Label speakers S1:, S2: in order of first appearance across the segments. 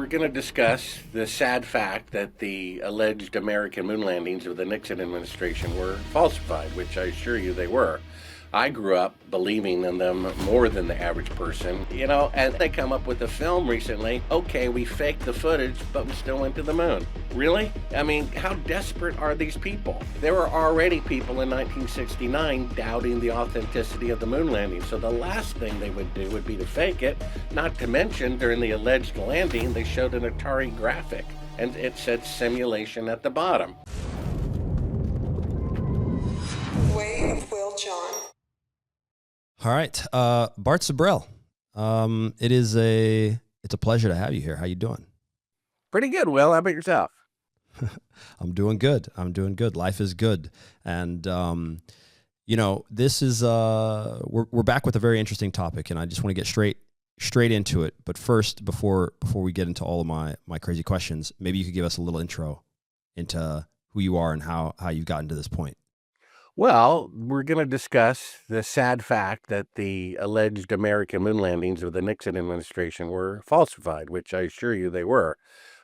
S1: going to discuss the sad fact that the alleged American moon landings of the Nixon administration were falsified, which I assure you they were. I grew up believing in them more than the average person, and they come up with a film recently. Okay, we faked the footage, but we still went to the moon. Really? I mean, how desperate are these people? There were already people in 1969 doubting the authenticity of the moon landing, so the last thing they would do would be to fake it. Not to mention, during the alleged landing, they showed an Atari graphic, and it said simulation at the bottom.
S2: Way of Will John.
S3: All right, Bart Sibrel. It's a pleasure to have you here. How you doing?
S1: Pretty good, Will. How about yourself?
S3: I'm doing good. Life is good, and this is we're back with a very interesting topic, and I just want to get straight into it. But first, before we get into all of my crazy questions, maybe you could give us a little intro into who you are and how you've gotten to this point.
S1: Well, we're going to discuss the sad fact that the alleged American moon landings of the Nixon administration were falsified, which I assure you they were.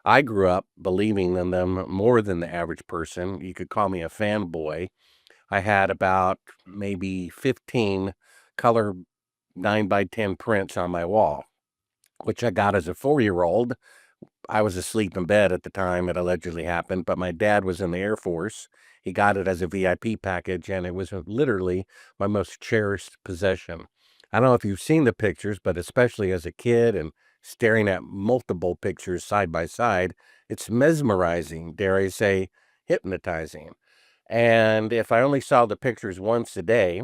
S1: I grew up believing in them more than the average person. You could call me a fanboy. I had about maybe 15 color 9x10 prints on my wall, which I got as a 4-year-old. I was asleep in bed at the time it allegedly happened, but my dad was in the Air Force. He got it as a VIP package, and it was literally my most cherished possession. I don't know if you've seen the pictures, but especially as a kid and staring at multiple pictures side by side, it's mesmerizing, dare I say, hypnotizing. And if I only saw the pictures once a day,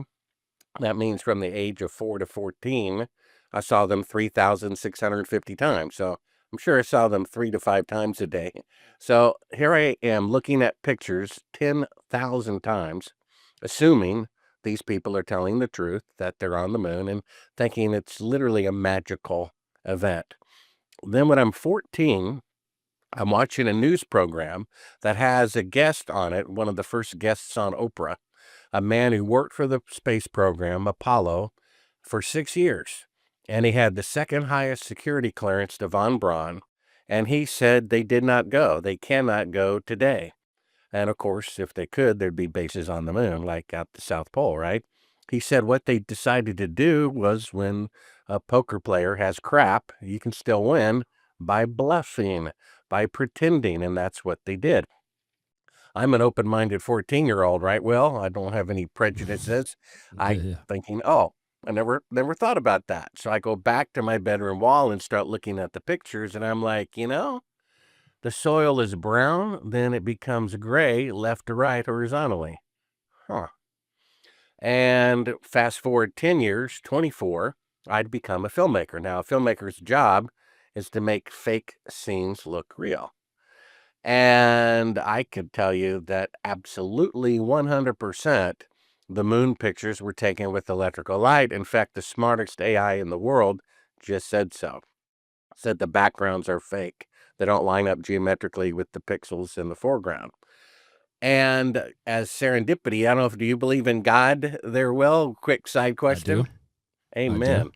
S1: that means from the age of 4 to 14, I saw them 3,650 times. So I'm sure I saw them 3 to 5 times a day. So here I am looking at pictures 10,000 times, assuming these people are telling the truth, that they're on the moon, and thinking it's literally a magical event. Then when I'm 14, I'm watching a news program that has a guest on it, one of the first guests on Oprah, a man who worked for the space program, Apollo, for 6 years. And he had the second highest security clearance to Von Braun, and he said they did not go. They cannot go today. And of course, if they could, there'd be bases on the moon, like at the South Pole, right? He said what they decided to do was, when a poker player has crap, you can still win by bluffing, by pretending, and that's what they did. I'm an open-minded 14-year-old, right? Well, I don't have any prejudices.
S3: Yeah.
S1: Thinking, I never thought about that. So I go back to my bedroom wall and start looking at the pictures, and I'm like, the soil is brown, then it becomes gray left to right horizontally. Huh. And fast forward 10 years, 24, I'd become a filmmaker. Now, a filmmaker's job is to make fake scenes look real. And I could tell you that absolutely 100% the moon pictures were taken with electrical light. In fact, the smartest AI in the world just said so. Said the backgrounds are fake. They don't line up geometrically with the pixels in the foreground. And as serendipity, I don't know do you believe in God there, Will? Quick side question. Amen.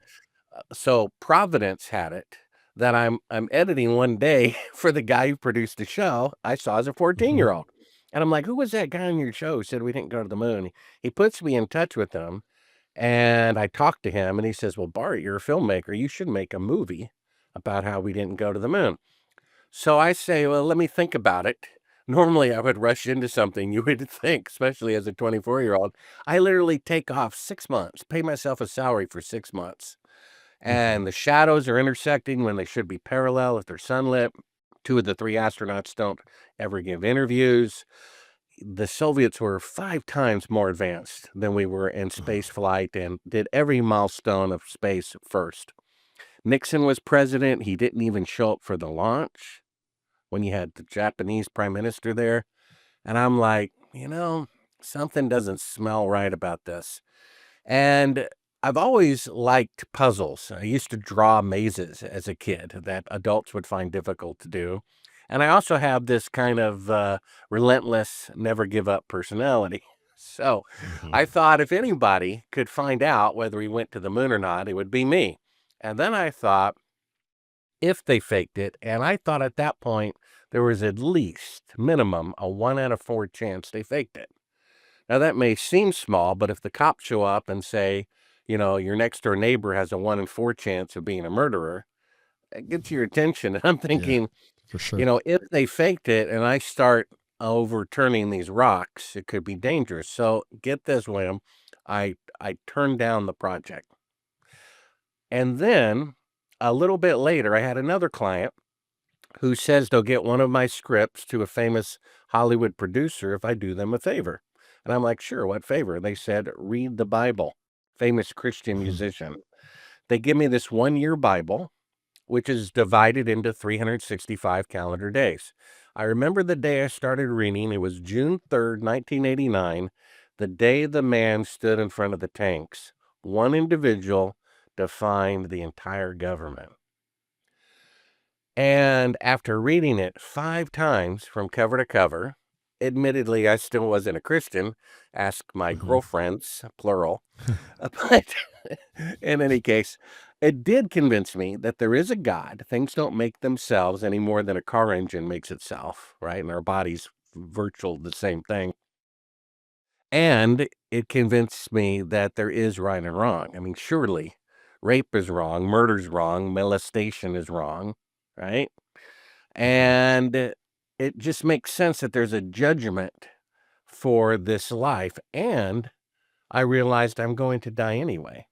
S1: So Providence had it that I'm editing one day for the guy who produced the show I saw as a 14-year-old. And I'm like, who was that guy on your show who said we didn't go to the moon? He puts me in touch with him, and I talked to him, and he says, well, Bart, you're a filmmaker. You should make a movie about how we didn't go to the moon. So I say, well, let me think about it. Normally, I would rush into something you would think, especially as a 24-year-old. I literally take off 6 months, pay myself a salary for 6 months. And the shadows are intersecting when they should be parallel if they're sunlit. 2 of the 3 astronauts don't ever give interviews. The Soviets were 5 times more advanced than we were in space flight and did every milestone of space first. Nixon was president. He didn't even show up for the launch when you had the Japanese prime minister there. And I'm like, something doesn't smell right about this. And I've always liked puzzles. I used to draw mazes as a kid that adults would find difficult to do. And I also have this kind of relentless, never give up personality. So I thought if anybody could find out whether he went to the moon or not, it would be me. And then I thought, if they faked it. And I thought at that point there was at least minimum a 1 out of 4 chance they faked it. Now that may seem small, but if the cops show up and say, your next door neighbor has a 1 in 4 chance of being a murderer, it gets your attention. And I'm
S3: Yeah,
S1: thinking,
S3: for sure.
S1: if they faked it and I start overturning these rocks, it could be dangerous. So get this, William, I turned down the project. And then a little bit later, I had another client who says they'll get one of my scripts to a famous Hollywood producer if I do them a favor. And I'm like, sure, what favor? They said, read the Bible, famous Christian
S3: Mhm.
S1: musician. They give me this 1-year Bible, which is divided into 365 calendar days. I remember the day I started reading. It was June 3rd, 1989, the day the man stood in front of the tanks. One individual defined the entire government. And after reading it 5 times from cover to cover, admittedly, I still wasn't a Christian. Ask my
S3: Mhm.
S1: girlfriends, plural. But in any case, it did convince me that there is a God. Things don't make themselves any more than a car engine makes itself, right? And our body's virtual the same thing. And it convinced me that there is right and wrong. I mean, surely rape is wrong, murder's wrong, molestation is wrong, right? And it just makes sense that there's a judgment for this life. And I realized I'm going to die anyway.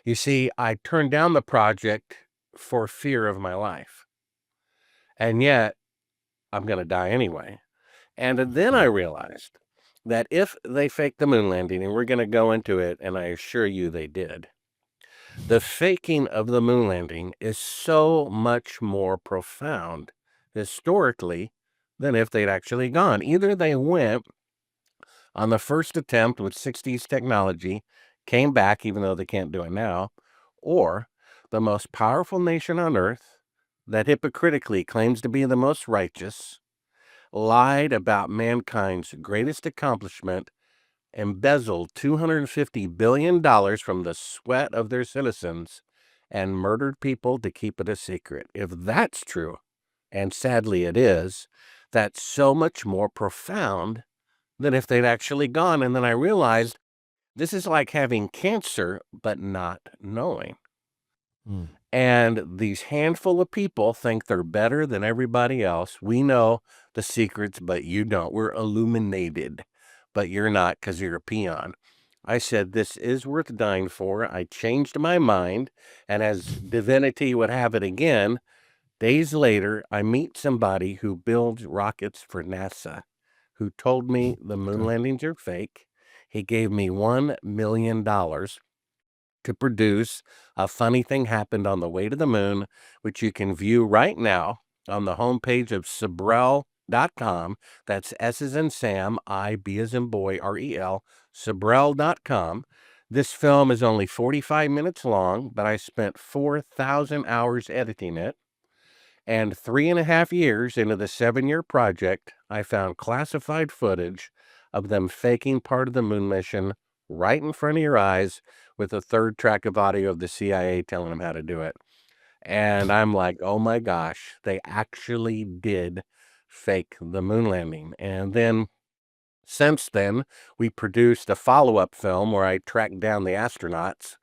S1: You see, I turned down the project for fear of my life. And yet I'm going to die anyway. And then I
S3: Mhm.
S1: realized that if they faked the moon landing, and we're going to go into it, and I assure you they did, the faking of the moon landing is so much more profound historically than if they'd actually gone. Either they went on the first attempt with 60s technology, came back even though they can't do it now, or the most powerful nation on earth that hypocritically claims to be the most righteous lied about mankind's greatest accomplishment, embezzled $250 billion from the sweat of their citizens, and murdered people to keep it a secret. If that's true, and sadly it is, that's so much more profound than if they'd actually gone. And then I realized this is like having cancer, but not knowing.
S3: Mm.
S1: And these handful of people think they're better than everybody else. We know the secrets, but you don't. We're illuminated, but you're not because you're a peon. I said, this is worth dying for. I changed my mind. And as divinity would have it again, days later, I meet somebody who builds rockets for NASA, who told me the moon
S3: Okay.
S1: landings are fake. He gave me $1 million to produce A Funny Thing Happened on the Way to the Moon, which you can view right now on the homepage of Sabrel.com. That's S as in Sam, I, B as in boy, REL, Sabrel.com. This film is only 45 minutes long, but I spent 4,000 hours editing it. And 3.5 years into the 7-year project, I found classified footage of them faking part of the moon mission right in front of your eyes with a third track of audio of the CIA telling them how to do it. And I'm like, oh my gosh, they actually did fake the moon landing. And then since then, we produced a follow-up film where I tracked down the astronauts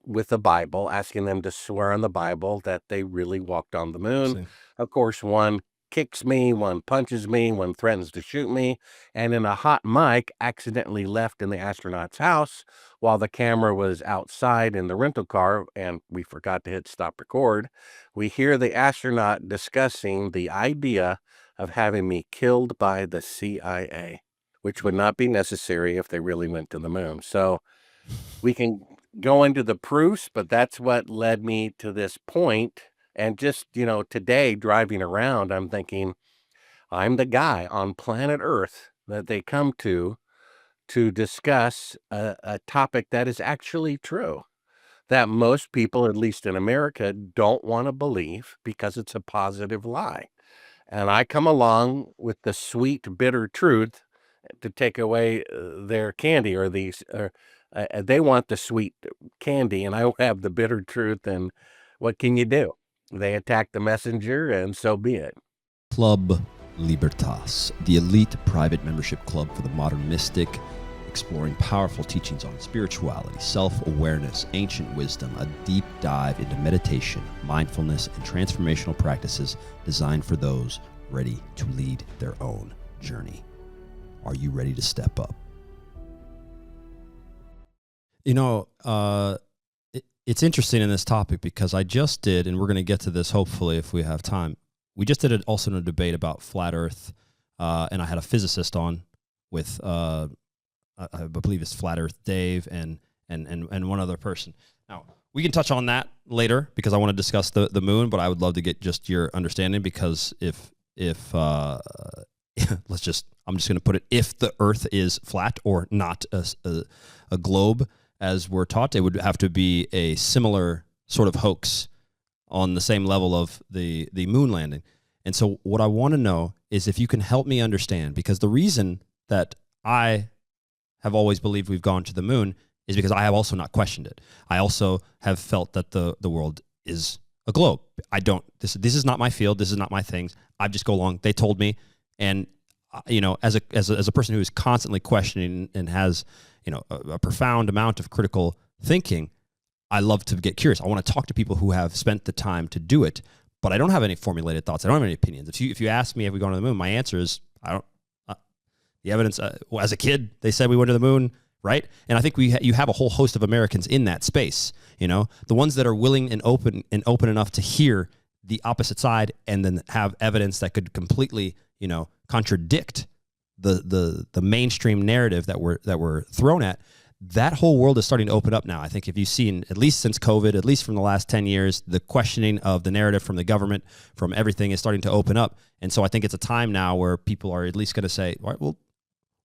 S1: with the Bible, asking them to swear on the Bible that they really walked on the moon.
S3: See.
S1: Of course, one kicks me, one punches me, one threatens to shoot me, and in a hot mic accidentally left in the astronaut's house while the camera was outside in the rental car and we forgot to hit stop record. We hear the astronaut discussing the idea of having me killed by the CIA, which would not be necessary if they really went to the moon. So we can go into the proofs, but that's what led me to this point. And just, today driving around, I'm thinking, I'm the guy on planet Earth that they come to discuss a topic that is actually true, that most people, at least in America, don't want to believe because it's a positive lie. And I come along with the sweet, bitter truth to take away their candy, or they want the sweet candy and I have the bitter truth. And what can you do? They attack the messenger, and so be it.
S3: 𝗪𝗪𝗡, the elite private membership club for the modern mystic, exploring powerful teachings on spirituality, self-awareness, ancient wisdom, a deep dive into meditation, mindfulness, and transformational practices designed for those ready to lead their own journey. Are you ready to step up? You know, it's interesting in this topic because I just did, and we're going to get to this hopefully if we have time. We just did it also in a debate about flat Earth, and I had a physicist on with, I believe it's Flat Earth Dave and one other person. Now, we can touch on that later because I want to discuss the moon, but I would love to get just your understanding because if I'm just going to put it, if the Earth is flat or not a globe as we're taught, it would have to be a similar sort of hoax on the same level of the moon landing. And so what I want to know is if you can help me understand, because the reason that I have always believed we've gone to the moon is because I have also not questioned it. I also have felt that the world is a globe. This is not my field. This is not my thing. I just go along. They told me. And, you know, as a person who is constantly questioning and has, you know, a profound amount of critical thinking, I love to get curious. I want to talk to people who have spent the time to do it, but I don't have any formulated thoughts. I don't have any opinions. If you ask me, have we gone to the moon? My answer is, I don't. The evidence, well, as a kid, they said we went to the moon, right? And I think you have a whole host of Americans in that space, you know, the ones that are willing and open enough to hear the opposite side and then have evidence that could completely, you know, contradict the mainstream narrative that we're thrown at. That whole world is starting to open up now. I think if you've seen, at least since COVID, at least from the last 10 years, the questioning of the narrative from the government, from everything is starting to open up. And so I think it's a time now where people are at least going to say, all right, well,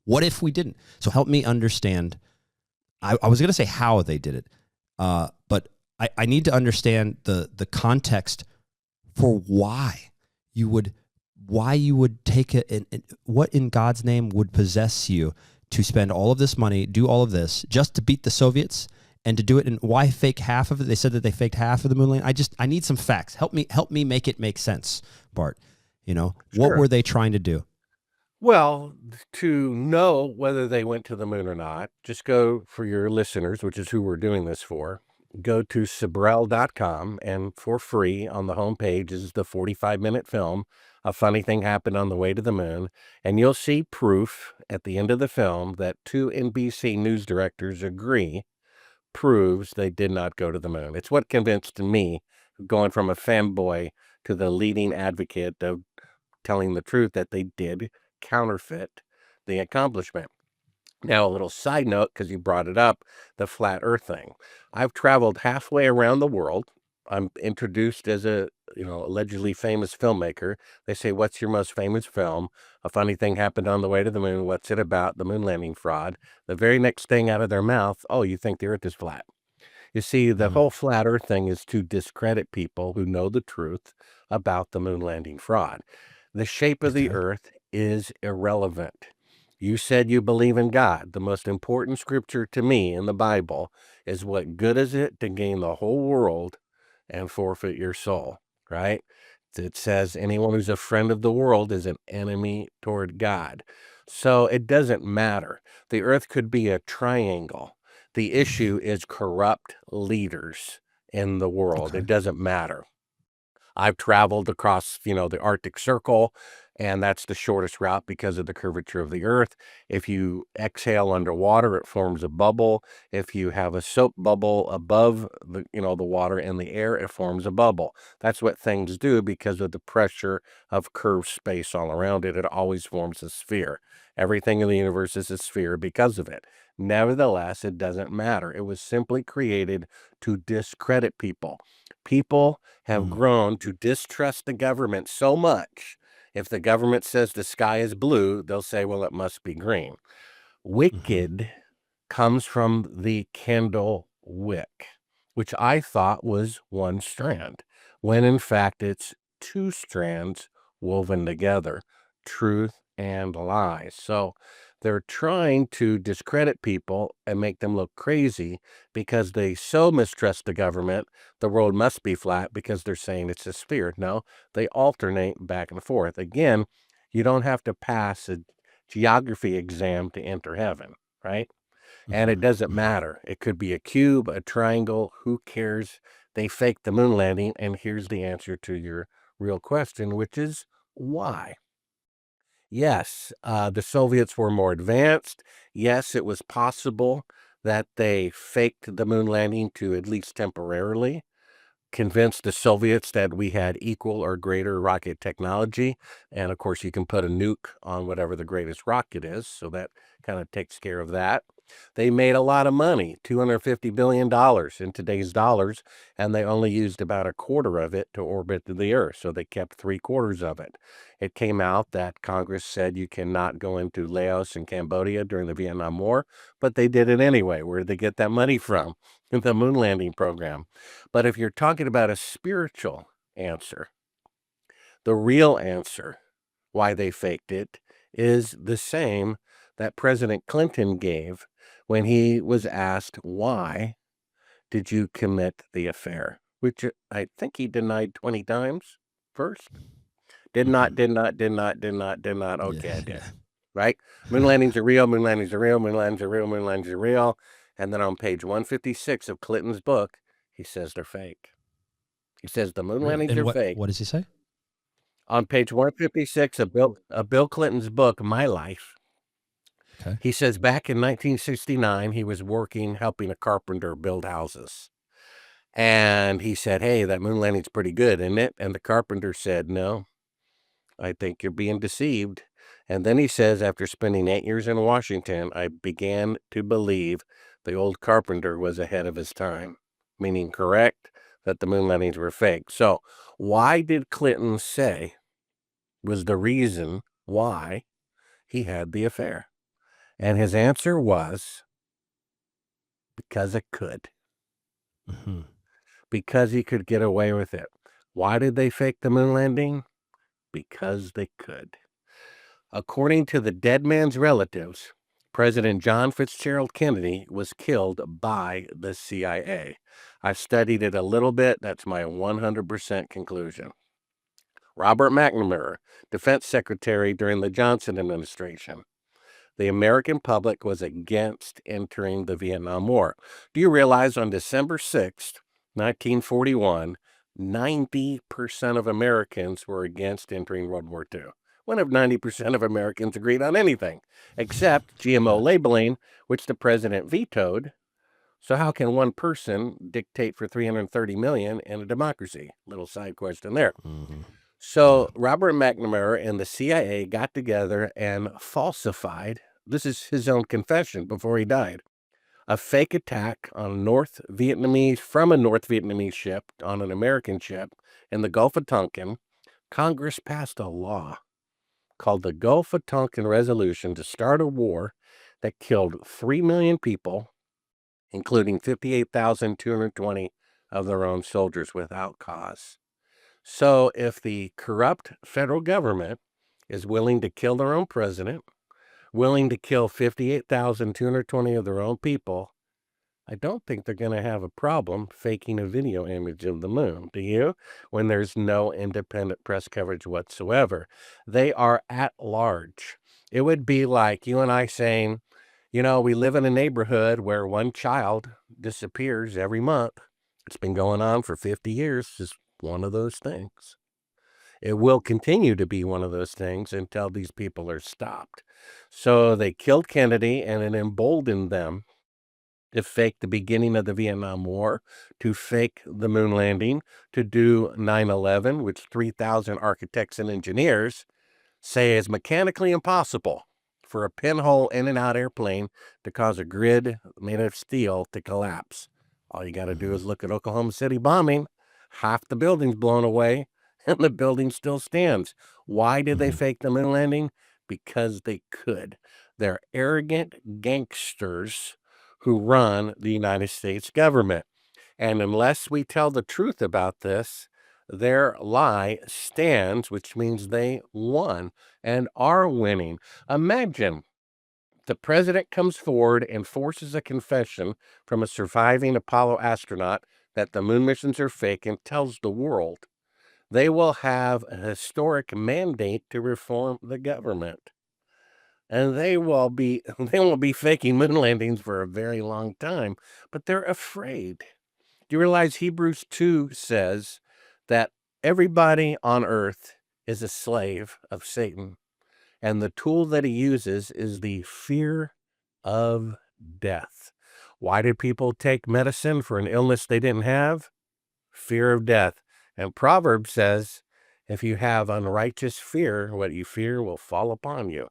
S3: what if we didn't? So help me understand. I was going to say how they did it, but I need to understand the context for why you would take it, and what in God's name would possess you to spend all of this money, do all of this just to beat the Soviets and to do it. And why fake half of it? They said that they faked half of the moon landing. I need some facts. Help me make it make sense, Bart. You know,
S1: Sure.
S3: What were they trying to do?
S1: Well, to know whether they went to the moon or not, just go, for your listeners, which is who we're doing this for, go to Sabrel.com, and for free on the homepage is the 45-minute film, A Funny Thing Happened on the Way to the Moon, and you'll see proof at the end of the film that 2 NBC news directors agree, proves they did not go to the moon. It's what convinced me, going from a fanboy to the leading advocate of telling the truth, that they did counterfeit the accomplishment. Now, a little side note, because you brought it up, the flat earth thing. I've traveled halfway around the world. I'm introduced as a, allegedly famous filmmaker. They say, what's your most famous film? A Funny Thing Happened on the Way to the Moon. What's it about? The moon landing fraud. The very next thing out of their mouth, oh, you think the earth is flat. You see, the whole flat earth thing is to discredit people who know the truth about the moon landing fraud. The shape of the earth is irrelevant. You said you believe in God. The most important scripture to me in the Bible is, what good is it to gain the whole world and forfeit your soul, right? It says anyone who's a friend of the world is an enemy toward God. So it doesn't matter. The earth could be a triangle. The issue is corrupt leaders in the world.
S3: Okay.
S1: It doesn't matter. I've traveled across, the Arctic Circle, and that's the shortest route because of the curvature of the earth. If you exhale underwater, it forms a bubble. If you have a soap bubble above the water and the air, it forms a bubble. That's what things do because of the pressure of curved space all around it. It always forms a sphere. Everything in the universe is a sphere because of it. Nevertheless, it doesn't matter. It was simply created to discredit people. People have grown to distrust the government so much. If the government says the sky is blue, they'll say, well, it must be green. Wicked comes from the candle wick, which I thought was one strand, when in fact it's 2 strands woven together, truth and lies. So They're trying to discredit people and make them look crazy because they so mistrust the government. The world must be flat because they're saying it's a sphere. No, they alternate back and forth. Again, you don't have to pass a geography exam to enter heaven, right? And it doesn't matter. It could be a cube, a triangle. Who cares? They faked the moon landing. And here's the answer to your real question, which is why? Yes, the Soviets were more advanced. Yes, it was possible that they faked the moon landing to at least temporarily convince the Soviets that we had equal or greater rocket technology. And of course, you can put a nuke on whatever the greatest rocket is. So that kind of takes care of that. They made a lot of money, $250 billion in today's dollars, and they only used about a quarter of it to orbit the Earth. So they kept 3/4 of it. It came out that Congress said you cannot go into Laos and Cambodia during the Vietnam War, but they did it anyway. Where did they get that money from? The moon landing program. But if you're talking about a spiritual answer, the real answer why they faked it is the same that President Clinton gave when he was asked, why did you commit the affair? Which I think he denied 20 times first. Did not. Okay, I did. Right? Moon landings are real, moon landings are real, moon landings are real, moon landings are real. And then on page 156 of Clinton's book, he says they're fake. He says the moon landings are fake.
S3: What does he say?
S1: On page 156 of Bill Clinton's book, My Life,
S3: Okay.
S1: he says back in 1969, he was helping a carpenter build houses. And he said, hey, that moon landing's pretty good, isn't it? And the carpenter said, no, I think you're being deceived. And then he says, after spending 8 years in Washington, I began to believe the old carpenter was ahead of his time, meaning correct, that the moon landings were fake. So why did Clinton say was the reason why he had the affair? And his answer was because it could. Because he could get away with it. Why did they fake the moon landing? Because they could. According to the dead man's relatives, President John Fitzgerald Kennedy was killed by the CIA. I've studied it a little bit. That's my 100% conclusion. Robert McNamara, Defense Secretary during the Johnson administration. The American public was against entering the Vietnam War. Do you realize on December 6th, 1941, 90% of Americans were against entering World War II? When have 90% of Americans agreed on anything except GMO labeling, which the president vetoed? So how can one person dictate for 330 million in a democracy? Little side question there. So Robert McNamara and the CIA got together and falsified, this is his own confession before he died, a fake attack on from a North Vietnamese ship on an American ship in the Gulf of Tonkin. Congress passed a law called the Gulf of Tonkin Resolution to start a war that killed 3 million people, including 58,220 of their own soldiers without cause. So if the corrupt federal government is willing to kill their own president, willing to kill 58,220 of their own people, I don't think they're going to have a problem faking a video image of the moon. Do you? When there's no independent press coverage whatsoever. They are at large. It would be like you and I saying, we live in a neighborhood where one child disappears every month. It's been going on for 50 years. It's one of those things. It will continue to be one of those things until these people are stopped. So they killed Kennedy, and it emboldened them to fake the beginning of the Vietnam War, to fake the moon landing, to do 9/11, which 3,000 architects and engineers say is mechanically impossible for a pinhole in and out airplane to cause a grid made of steel to collapse. All you got to do is look at Oklahoma City bombing. Half the building's blown away, and the building still stands. Why did they fake the moon landing? Because they could. They're arrogant gangsters who run the United States government. And unless we tell the truth about this, their lie stands, which means they won and are winning. Imagine The president comes forward and forces a confession from a surviving Apollo astronaut that the moon missions are fake and tells the world they will have a historic mandate to reform the government. And they will be they won't be faking moon landings for a very long time, but they're afraid. Do you realize Hebrews 2 says that everybody on earth is a slave of Satan, and the tool that he uses is the fear of death. Why did people take medicine for an illness they didn't have? Fear of death. And Proverbs says, if you have unrighteous fear, what you fear will fall upon you.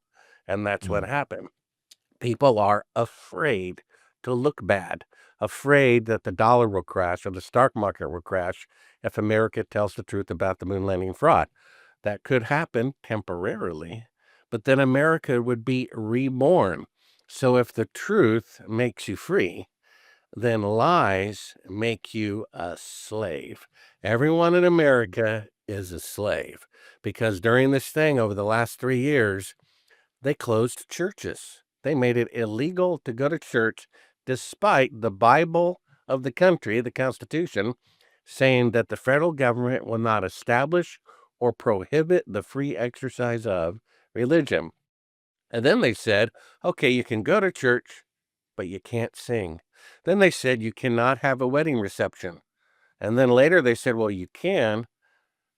S1: And that's what
S3: Mm.
S1: happened. People are afraid to look bad, afraid that the dollar will crash or the stock market will crash if America tells the truth about the moon landing fraud. That could happen temporarily, but then America would be reborn. So if the truth makes you free, then lies make you a slave. Everyone in America is a slave because during this thing over the last 3 years, they closed churches. They made it illegal to go to church despite the Bible of the country, the Constitution, saying that the federal government will not establish or prohibit the free exercise of religion. And then they said, okay, you can go to church, but you can't sing. Then they said you cannot have a wedding reception. And then later they said, well, you can,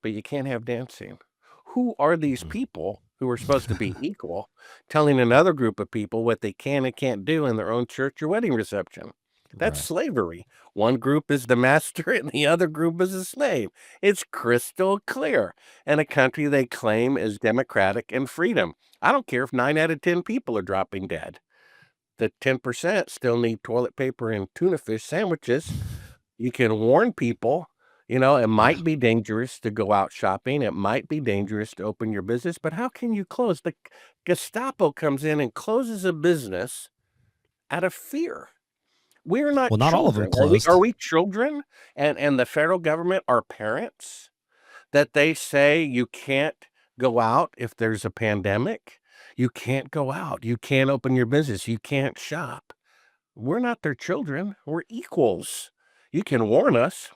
S1: but you can't have dancing. Who are these
S3: Mhm.
S1: people who are supposed to be equal telling another group of people what they can and can't do in their own church or wedding reception? That's
S3: Right.
S1: slavery. One group is the master and the other group is a slave. It's crystal clear. And a country they claim is democratic and freedom. I don't care if 9 out of 10 people are dropping dead. The 10% still need toilet paper and tuna fish sandwiches. You can warn people, it
S3: Yeah.
S1: might be dangerous to go out shopping. It might be dangerous to open your business, but how can you close? The Gestapo comes in and closes a business out of fear. We're not
S3: Well, not all of them
S1: children. Are
S3: closed.
S1: we children? And the federal government are parents that they say you can't go out if there's a pandemic. You can't go out. You can't open your business. You can't shop. We're not their children. We're equals. You can warn us.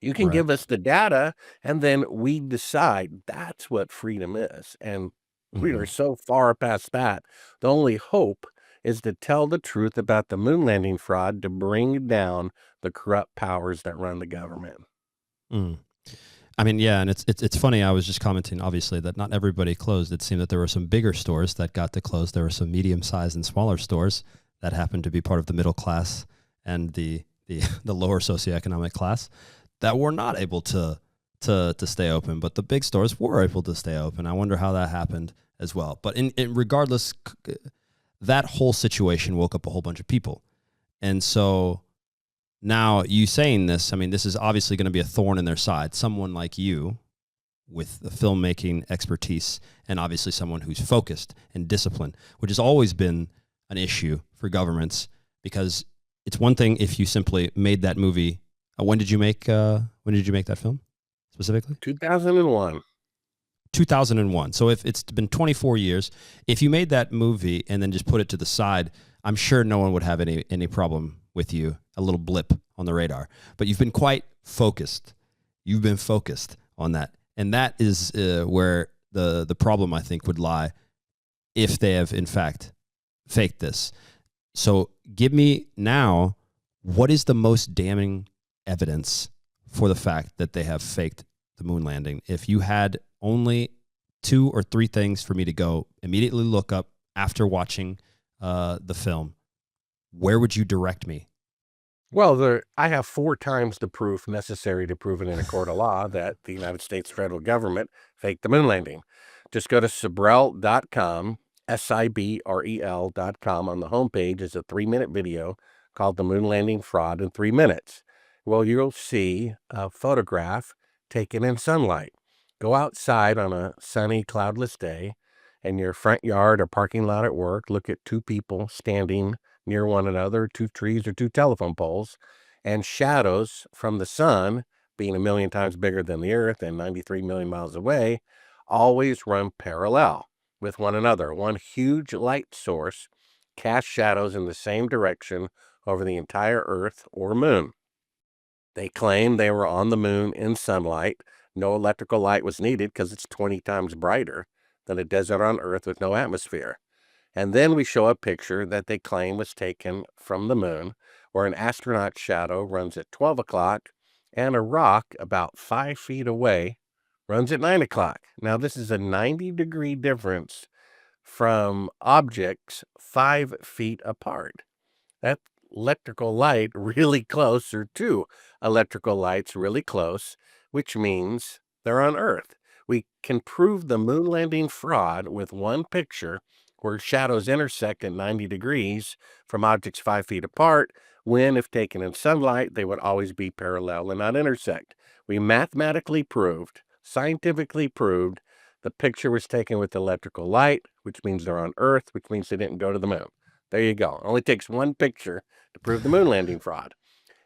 S1: You can
S3: Right.
S1: give us the data, and then we decide. That's what freedom is. And we are
S3: Mhm.
S1: so far past that. The only hope is to tell the truth about the moon landing fraud to bring down the corrupt powers that run the government.
S3: Mm. I mean, yeah, and it's funny. I was just commenting, obviously, that not everybody closed. It seemed that there were some bigger stores that got to close. There were some medium-sized and smaller stores that happened to be part of the middle class and the lower socioeconomic class that were not able to stay open. But the big stores were able to stay open. I wonder how that happened as well. But in regardless, that whole situation woke up a whole bunch of people, and so. Now, you saying this, I mean, this is obviously going to be a thorn in their side. Someone like you with the filmmaking expertise and obviously someone who's focused and disciplined, which has always been an issue for governments because it's one thing if you simply made that movie. When did you make that film specifically?
S1: 2001.
S3: 2001. So if it's been 24 years, if you made that movie and then just put it to the side, I'm sure no one would have any problem with you, a little blip on the radar. But you've been quite focused. You've been focused on that. And that is where the problem, I think, would lie if they have, in fact, faked this. So give me now, what is the most damning evidence for the fact that they have faked the moon landing? If you had only 2 or 3 things for me to go immediately look up after watching the film, where would you direct me?
S1: Well, I have 4 times the proof necessary to prove it in a court of law that the United States federal government faked the moon landing. Just go to Sabrel.com, Sibrel.com. On the homepage is a 3-minute video called The Moon Landing Fraud in 3 Minutes. Well, you'll see a photograph taken in sunlight. Go outside on a sunny, cloudless day in your front yard or parking lot at work. Look at 2 people standing near one another, 2 trees or 2 telephone poles, and shadows from the sun, being a million times bigger than the earth and 93 million miles away, always run parallel with one another. One huge light source cast shadows in the same direction over the entire Earth or moon. They claimed they were on the moon in sunlight. No electrical light was needed because it's 20 times brighter than a desert on Earth with no atmosphere. And then we show a picture that they claim was taken from the moon, where an astronaut shadow runs at 12 o'clock and a rock about 5 feet away runs at 9 o'clock. Now, this is a 90-degree difference from objects 5 feet apart. That electrical light really close, or two electrical lights really close, which means they're on Earth. We can prove the moon landing fraud with one picture where shadows intersect at 90 degrees from objects 5 feet apart, when, if taken in sunlight, they would always be parallel and not intersect. We mathematically proved, scientifically proved, the picture was taken with electrical light, which means they're on Earth, which means they didn't go to the moon. There you go. It only takes one picture to prove the moon landing fraud.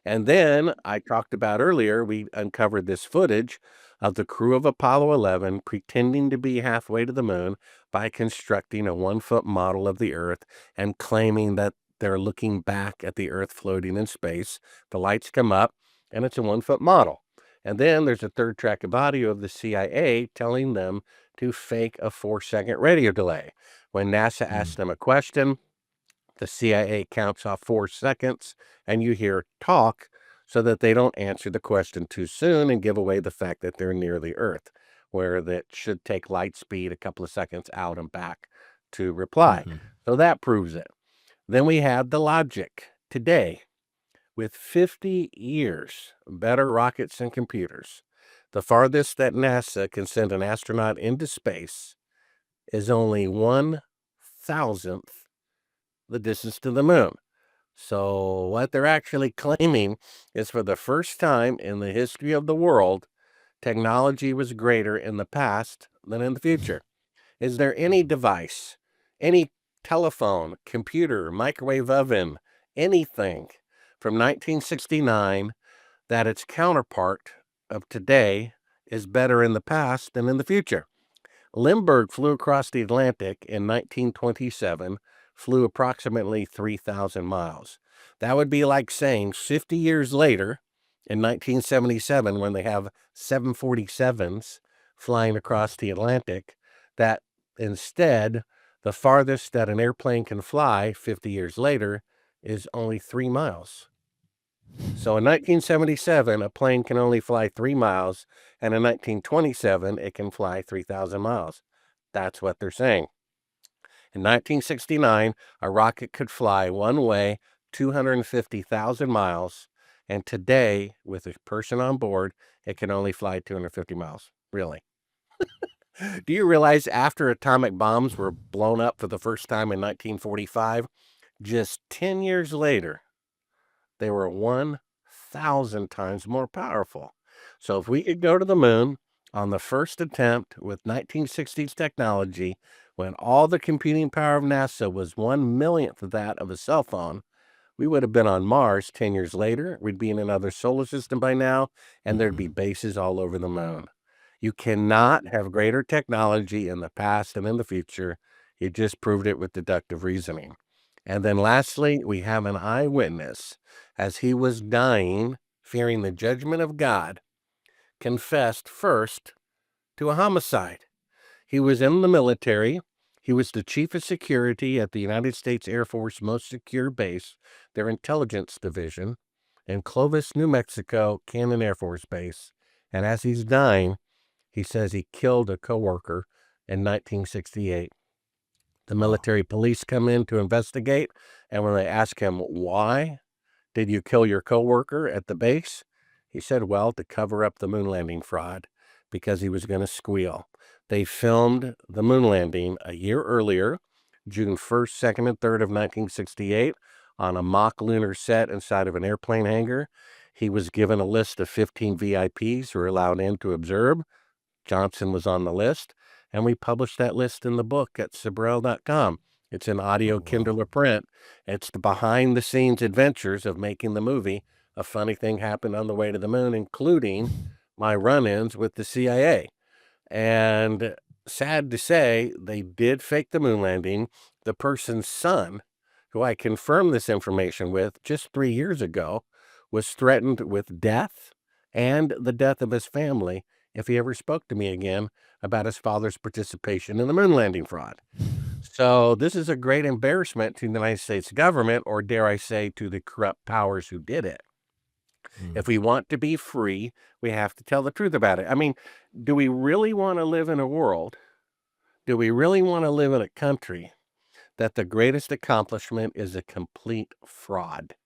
S1: And then I talked about earlier, we uncovered this footage of the crew of Apollo 11 pretending to be halfway to the moon by constructing a 1-foot model of the Earth and claiming that they're looking back at the Earth floating in space. The lights come up and it's a 1-foot model. And then there's a third track of audio of the CIA telling them to fake a 4-second radio delay. When NASA asked them a question, the CIA counts off 4 seconds and you hear talk so that they don't answer the question too soon and give away the fact that they're near the Earth, where that should take light speed a couple of seconds out and back to reply. So that proves it. Then we have the logic. Today, with 50 years better rockets and computers, the farthest that NASA can send an astronaut into space is only 1,000th the distance to the moon. So what they're actually claiming is, for the first time in the history of the world, technology was greater in the past than in the future. Is there any device, any telephone, computer, microwave oven, anything from 1969 that its counterpart of today is better in the past than in the future? Lindbergh flew across the Atlantic in 1927, flew approximately 3,000 miles. That would be like saying 50 years later, in 1977, when they have 747s flying across the Atlantic, that instead, the farthest that an airplane can fly 50 years later is only 3 miles. So in 1977, a plane can only fly 3 miles, and in 1927, it can fly 3,000 miles. That's what they're saying. In 1969, a rocket could fly one way 250,000 miles, and today, with a person on board, it can only fly 250 miles. Really? Do you realize after atomic bombs were blown up for the first time in 1945, just 10 years later, they were 1,000 times more powerful? So if we could go to the moon on the first attempt with 1960s technology, when all the computing power of NASA was 1/1,000,000th of that of a cell phone, we would have been on Mars 10 years later. We'd be in another solar system by now, and there'd be bases all over the moon. You cannot have greater technology in the past and in the future. You just proved it with deductive reasoning. And then lastly, we have an eyewitness, as he was dying, fearing the judgment of God, confessed first to a homicide. He was in the military. He was the chief of security at the United States Air Force most secure base, their intelligence division, in Clovis, New Mexico, Cannon Air Force Base. And as he's dying, he says he killed a coworker in 1968. The military police come in to investigate, and when they ask him, why did you kill your coworker at the base? He said, well, to cover up the moon landing fraud, because he was going to squeal. They filmed the moon landing a year earlier, June 1st, 2nd, and 3rd of 1968, on a mock lunar set inside of an airplane hangar. He was given a list of 15 VIPs who were allowed in to observe. Johnson was on the list, and we published that list in the book at Sabrel.com. It's an audio, Kindle, or print. It's the behind-the-scenes adventures of making the movie. A funny thing happened on the way to the moon, including my run-ins with the CIA. And sad to say, they did fake the moon landing. The person's son, who I confirmed this information with just 3 years ago, was threatened with death and the death of his family if he ever spoke to me again about his father's participation in the moon landing fraud. So this is a great embarrassment to the United States government, or dare I say, to the corrupt powers who did it. If we want to be free, we have to tell the truth about it. I mean, do we really want to live in a world? Do we really want to live in a country that the greatest accomplishment is a complete fraud?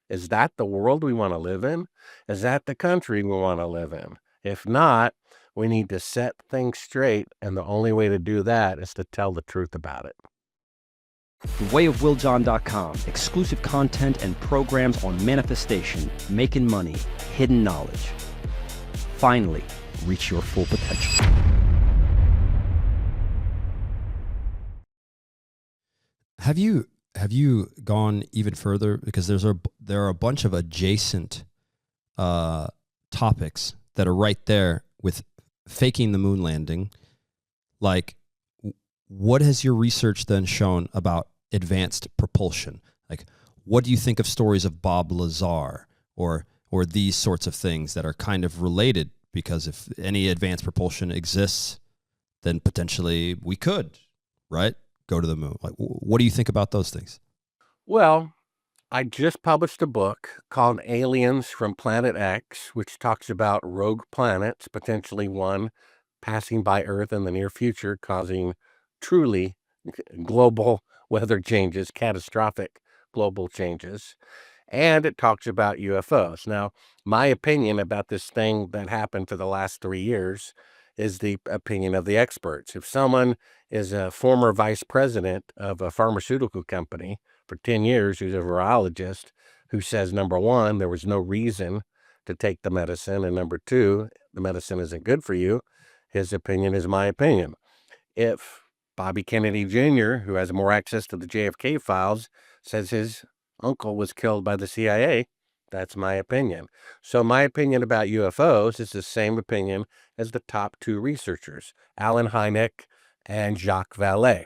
S1: Is that the world we want to live in? Is that the country we want to live in? If not, we need to set things straight, and the only way to do that is to tell the truth about it.
S4: TheWayOfWillJohn.com. Exclusive content and programs on manifestation, making money, hidden knowledge. Finally, reach your full potential.
S3: Have you gone even further? Because there are a bunch of adjacent topics that are right there with faking the moon landing. Like, what has your research then shown about advanced propulsion? Like, what do you think of stories of Bob Lazar or these sorts of things that are kind of related? Because if any advanced propulsion exists, then potentially we could, right, go to the moon. Like, what do you think about those things?
S1: Well, I just published a book called Aliens from Planet X, which talks about rogue planets, potentially one passing by Earth in the near future, causing truly global weather changes, catastrophic global changes. And it talks about UFOs. Now, my opinion about this thing that happened for the last 3 years is the opinion of the experts. If someone is a former vice president of a pharmaceutical company for 10 years, who's a virologist, who says, number one, there was no reason to take the medicine, and number two, the medicine isn't good for you, his opinion is my opinion. If Bobby Kennedy Jr., who has more access to the JFK files, says his uncle was killed by the CIA, that's my opinion. So my opinion about UFOs is the same opinion as the top two researchers, Alan Hynek and Jacques Vallée.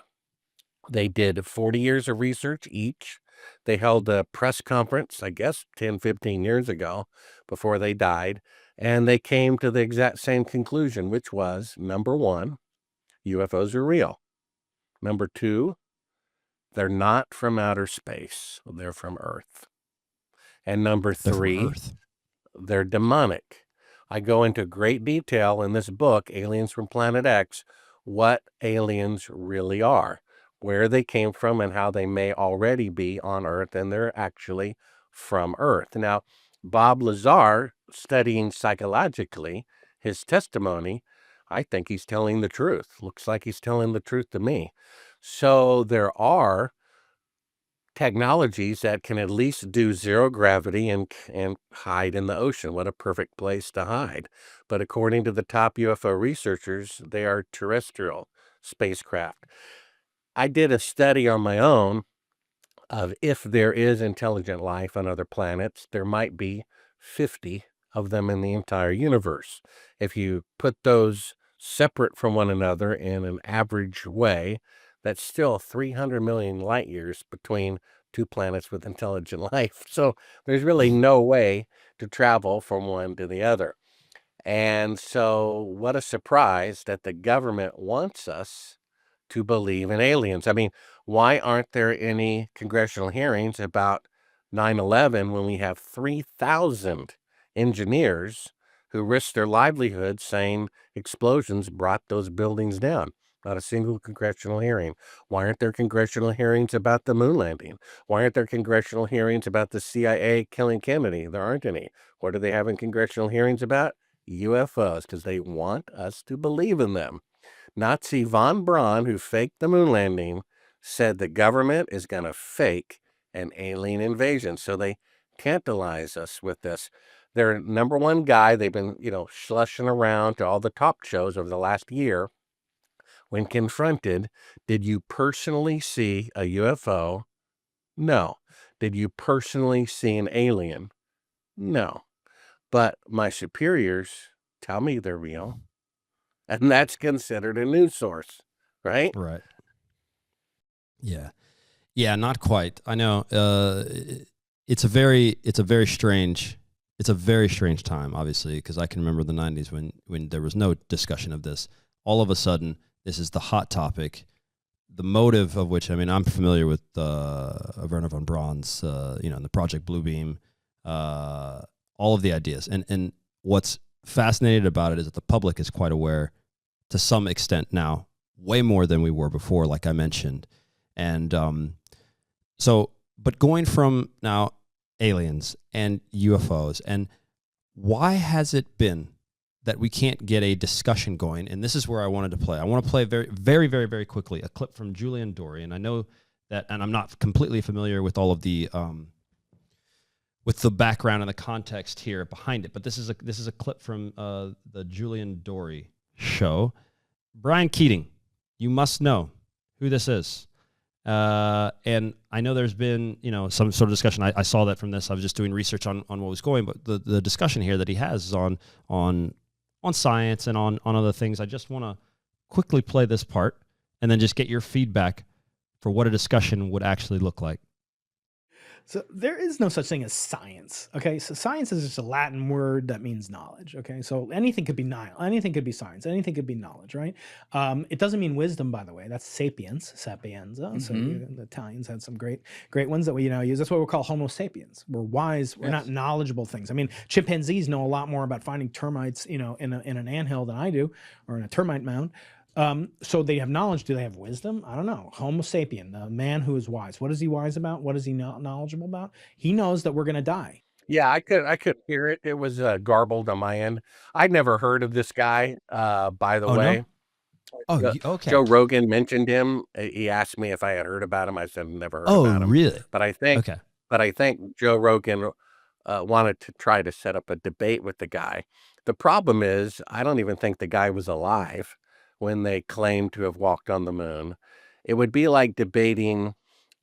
S1: They did 40 years of research each. They held a press conference, I guess, 10, 15 years ago before they died, and they came to the exact same conclusion, which was, number one, UFOs are real. Number two, they're not from outer space. They're from Earth. And number
S3: They're from
S1: three,
S3: Earth.
S1: they're demonic. I go into great detail in this book, Aliens from Planet X, what aliens really are, where they came from, and how they may already be on Earth, and they're actually from Earth. Now, Bob Lazar, studying psychologically his testimony, I think he's telling the truth. Looks like he's telling the truth to me. So there are technologies that can at least do zero gravity and hide in the ocean. What a perfect place to hide. But according to the top UFO researchers, they are terrestrial spacecraft. I did a study on my own of if there is intelligent life on other planets, there might be 50 of them in the entire universe. If you put those separate from one another in an average way, that's still 300 million light years between two planets with intelligent life. So there's really no way to travel from one to the other. And so what a surprise that the government wants us to believe in aliens. I mean, why aren't there any congressional hearings about 9/11 when we have 3,000 engineers who risked their livelihoods saying explosions brought those buildings down? Not a single congressional hearing. Why aren't there congressional hearings about the moon landing? Why aren't there congressional hearings about the CIA killing Kennedy? There aren't any. What are they having congressional hearings about? UFOs, because they want us to believe in them. Nazi von Braun, who faked the moon landing, said the government is going to fake an alien invasion. So they tantalize us with this. Their number one guy, they've been, slushing around to all the talk shows over the last year. When confronted, did you personally see a UFO? No. Did you personally see an alien? No. But my superiors tell me they're real. And that's considered a news source, right?
S3: Right. Yeah. Yeah, not quite. I know. It's a very strange time, obviously, because I can remember the '90s when there was no discussion of this. All of a sudden, this is the hot topic. The motive of which, I mean, I'm familiar with Wernher von Braun's, and the Project Bluebeam, all of the ideas, and what's fascinating about it is that the public is quite aware, to some extent now, way more than we were before, like I mentioned, and but going from now aliens and UFOs, and why has it been that we can't get a discussion going? And this is where I wanted to play. I want to play very, very, very, very quickly a clip from Julian Dory. And I know that, and I'm not completely familiar with all of the with the background and the context here behind it, but this is a clip from the Julian Dory show. Brian Keating, you must know who this is. And I know there's been, some sort of discussion. I saw that from this. I was just doing research on what was going, but the discussion here that he has is on science and on other things. I just want to quickly play this part and then just get your feedback for what a discussion would actually look like.
S5: So there is no such thing as science. Okay, so science is just a Latin word that means knowledge. Okay, so anything could be anything could be science, anything could be knowledge, right? It doesn't mean wisdom, by the way. That's sapiens, sapienza. So the Italians had some great ones that we use. That's what we call Homo sapiens. We're wise. We're not knowledgeable things. I mean, chimpanzees know a lot more about finding termites, in an anthill than I do, or in a termite mound. So they have knowledge. Do they have wisdom? I don't know. Homo sapien, the man who is wise. What is he wise about? What is he knowledgeable about? He knows that we're going to die.
S1: Yeah, I could hear it. It was garbled on my end. I'd never heard of this guy, by the way.
S3: No? Oh, okay.
S1: Joe Rogan mentioned him. He asked me if I had heard about him. I said never heard about him.
S3: Oh, really?
S1: But I think Joe Rogan wanted to try to set up a debate with the guy. The problem is, I don't even think the guy was alive when they claimed to have walked on the moon. It would be like debating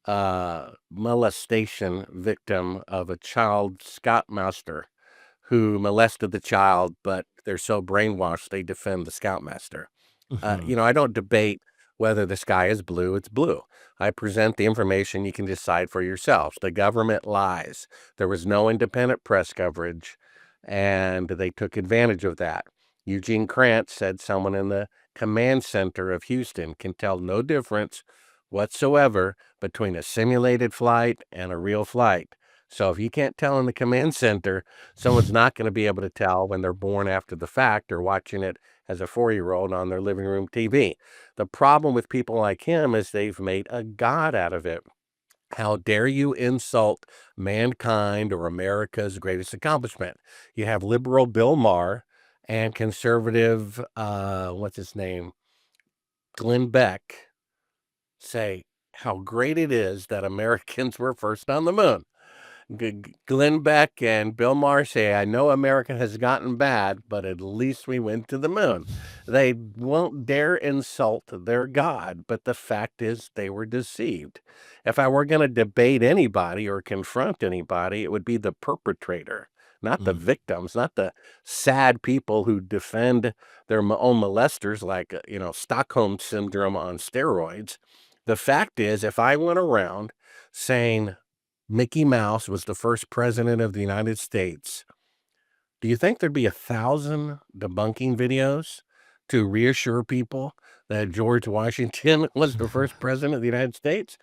S1: molestation victim of a child scoutmaster who molested the child, but they're so brainwashed they defend the scoutmaster. I don't debate whether the sky is blue. It's blue. I present the information. You can decide for yourselves. The government lies. There was no independent press coverage, and they took advantage of that. Eugene Krantz said someone in the command center of Houston can tell no difference whatsoever between a simulated flight and a real flight. So if you can't tell in the command center, someone's not going to be able to tell when they're born after the fact or watching it as a 4-year-old on their living room TV. The problem with people like him is they've made a god out of it. How dare you insult mankind or America's greatest accomplishment? You have liberal Bill Maher and conservative, what's his name, Glenn Beck, say how great it is that Americans were first on the moon. Glenn Beck and Bill Maher say, I know America has gotten bad, but at least we went to the moon. They won't dare insult their God, but the fact is they were deceived. If I were going to debate anybody or confront anybody, it would be the perpetrator, not the victims, not the sad people who defend their own molesters like, Stockholm syndrome on steroids. The fact is, if I went around saying Mickey Mouse was the first president of the United States, do you think there'd be 1,000 debunking videos to reassure people that George Washington was the first president of the United States?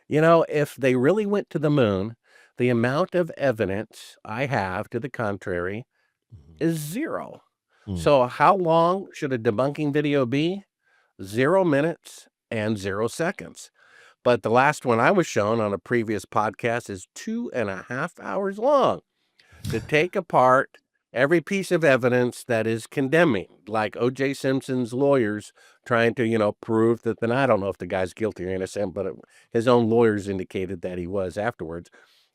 S1: If they really went to the moon, the amount of evidence I have to the contrary is zero. So how long should a debunking video be? 0 minutes and 0 seconds. But the last one I was shown on a previous podcast is 2.5 hours long to take apart every piece of evidence that is condemning, like O.J. Simpson's lawyers trying to, prove that, then I don't know if the guy's guilty or innocent, but his own lawyers indicated that he was afterwards.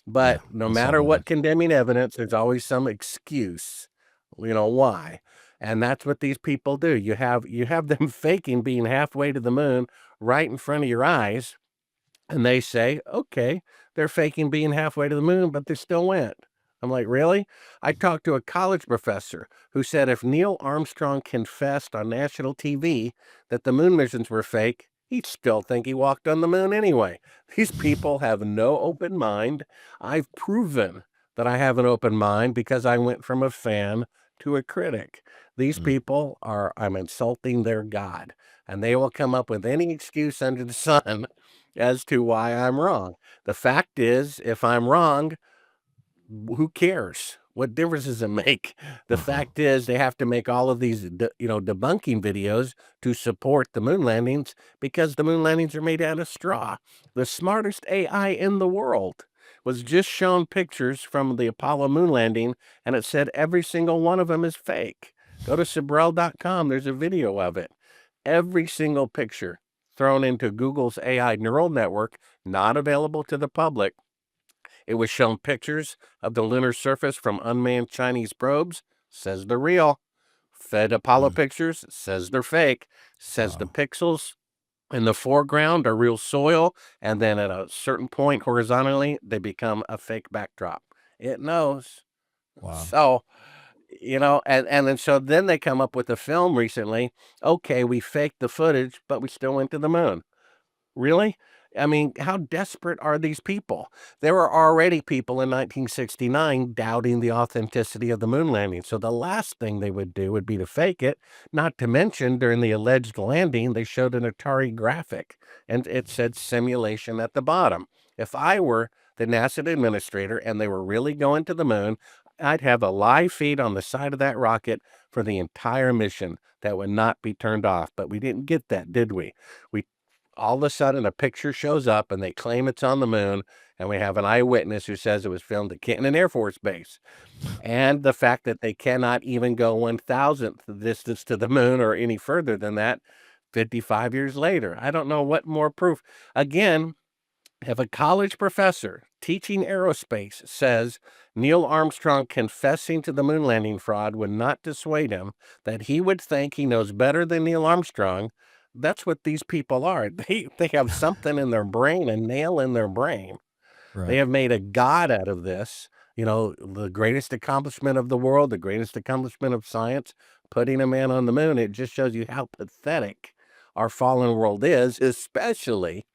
S1: But no matter what condemning evidence, there's always some excuse, why. And that's what these people do. You have them faking being halfway to the moon right in front of your eyes. And they say, okay, they're faking being halfway to the moon, but they still went. I'm like, really? I talked to a college professor who said if Neil Armstrong confessed on national TV that the moon missions were fake, He'd still think he walked on the moon anyway. These people have no open mind. I've proven that I have an open mind because I went from a fan to a critic. These people are, I'm insulting their God, and they will come up with any excuse under the sun as to why I'm wrong. The fact is, if I'm wrong, who cares? What difference does it make? The fact is, they have to make all of these, debunking videos to support the moon landings because the moon landings are made out of straw. The smartest AI in the world was just shown pictures from the Apollo moon landing, and it said every single one of them is fake. Go to Sabrel.com. There's a video of it. Every single picture thrown into Google's AI neural network, not available to the public. It was shown pictures of the lunar surface from unmanned Chinese probes, says they're real. Fed Apollo pictures, says they're fake. Says the pixels in the foreground are real soil, and then at a certain point horizontally, they become a fake backdrop. It knows.
S3: Wow.
S1: So, then they come up with a film recently. Okay, we faked the footage, but we still went to the moon. Really? I mean, how desperate are these people? There were already people in 1969 doubting the authenticity of the moon landing. So the last thing they would do would be to fake it. Not to mention, during the alleged landing, they showed an Atari graphic and it said simulation at the bottom. If I were the NASA administrator and they were really going to the moon, I'd have a live feed on the side of that rocket for the entire mission that would not be turned off. But we didn't get that, did we? All of a sudden a picture shows up and they claim it's on the moon, and we have an eyewitness who says it was filmed at Canton Air Force Base. And the fact that they cannot even go 1,000th the distance to the moon or any further than that 55 years later. I don't know what more proof. Again, if a college professor teaching aerospace says Neil Armstrong confessing to the moon landing fraud would not dissuade him, that he would think he knows better than Neil Armstrong, that's what these people are. They have something in their brain, a nail in their brain.
S3: Right.
S1: They have made a god out of this. The greatest accomplishment of the world, the greatest accomplishment of science, putting a man on the moon. It just shows you how pathetic our fallen world is, especially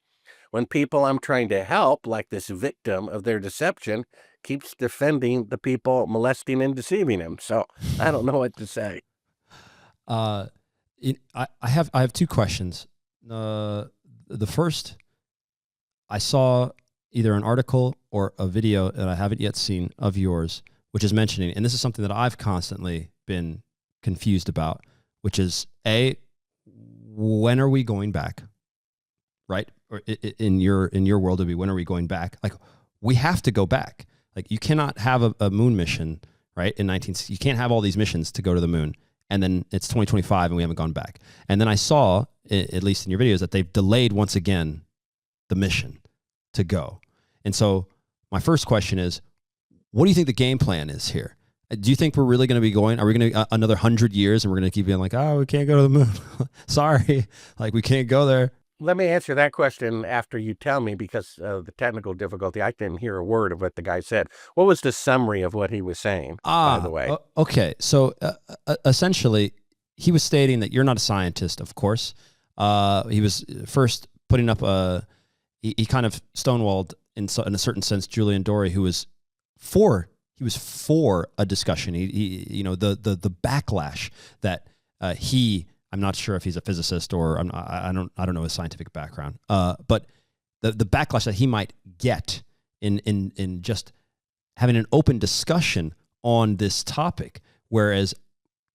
S1: when people I'm trying to help, like this victim of their deception, keeps defending the people molesting and deceiving him. So I don't know what to say.
S3: I have two questions. The first, I saw either an article or a video that I haven't yet seen of yours, which is mentioning, and this is something that I've constantly been confused about, which is when are we going back? Right? Or in your world, it'd be, when are we going back? Like, we have to go back. Like, you cannot have a moon mission, right? You can't have all these missions to go to the moon, and then it's 2025 and we haven't gone back. And then I saw, at least in your videos, that they've delayed once again the mission to go. And so my first question is, what do you think the game plan is here? Do you think we're really going to be going? Are we going to another 100 years and we're going to keep being like, oh, we can't go to the moon? Sorry, like, we can't go there.
S1: Let me answer that question after you tell me, because of the technical difficulty. I didn't hear a word of what the guy said. What was the summary of what he was saying, by the way?
S3: Okay. So essentially, he was stating that you're not a scientist, of course. He was first putting up he kind of stonewalled, in a certain sense, Julian Dorey, who was for a discussion. The backlash that I'm not sure if he's a physicist or I don't know his scientific background. But the backlash that he might get in just having an open discussion on this topic, whereas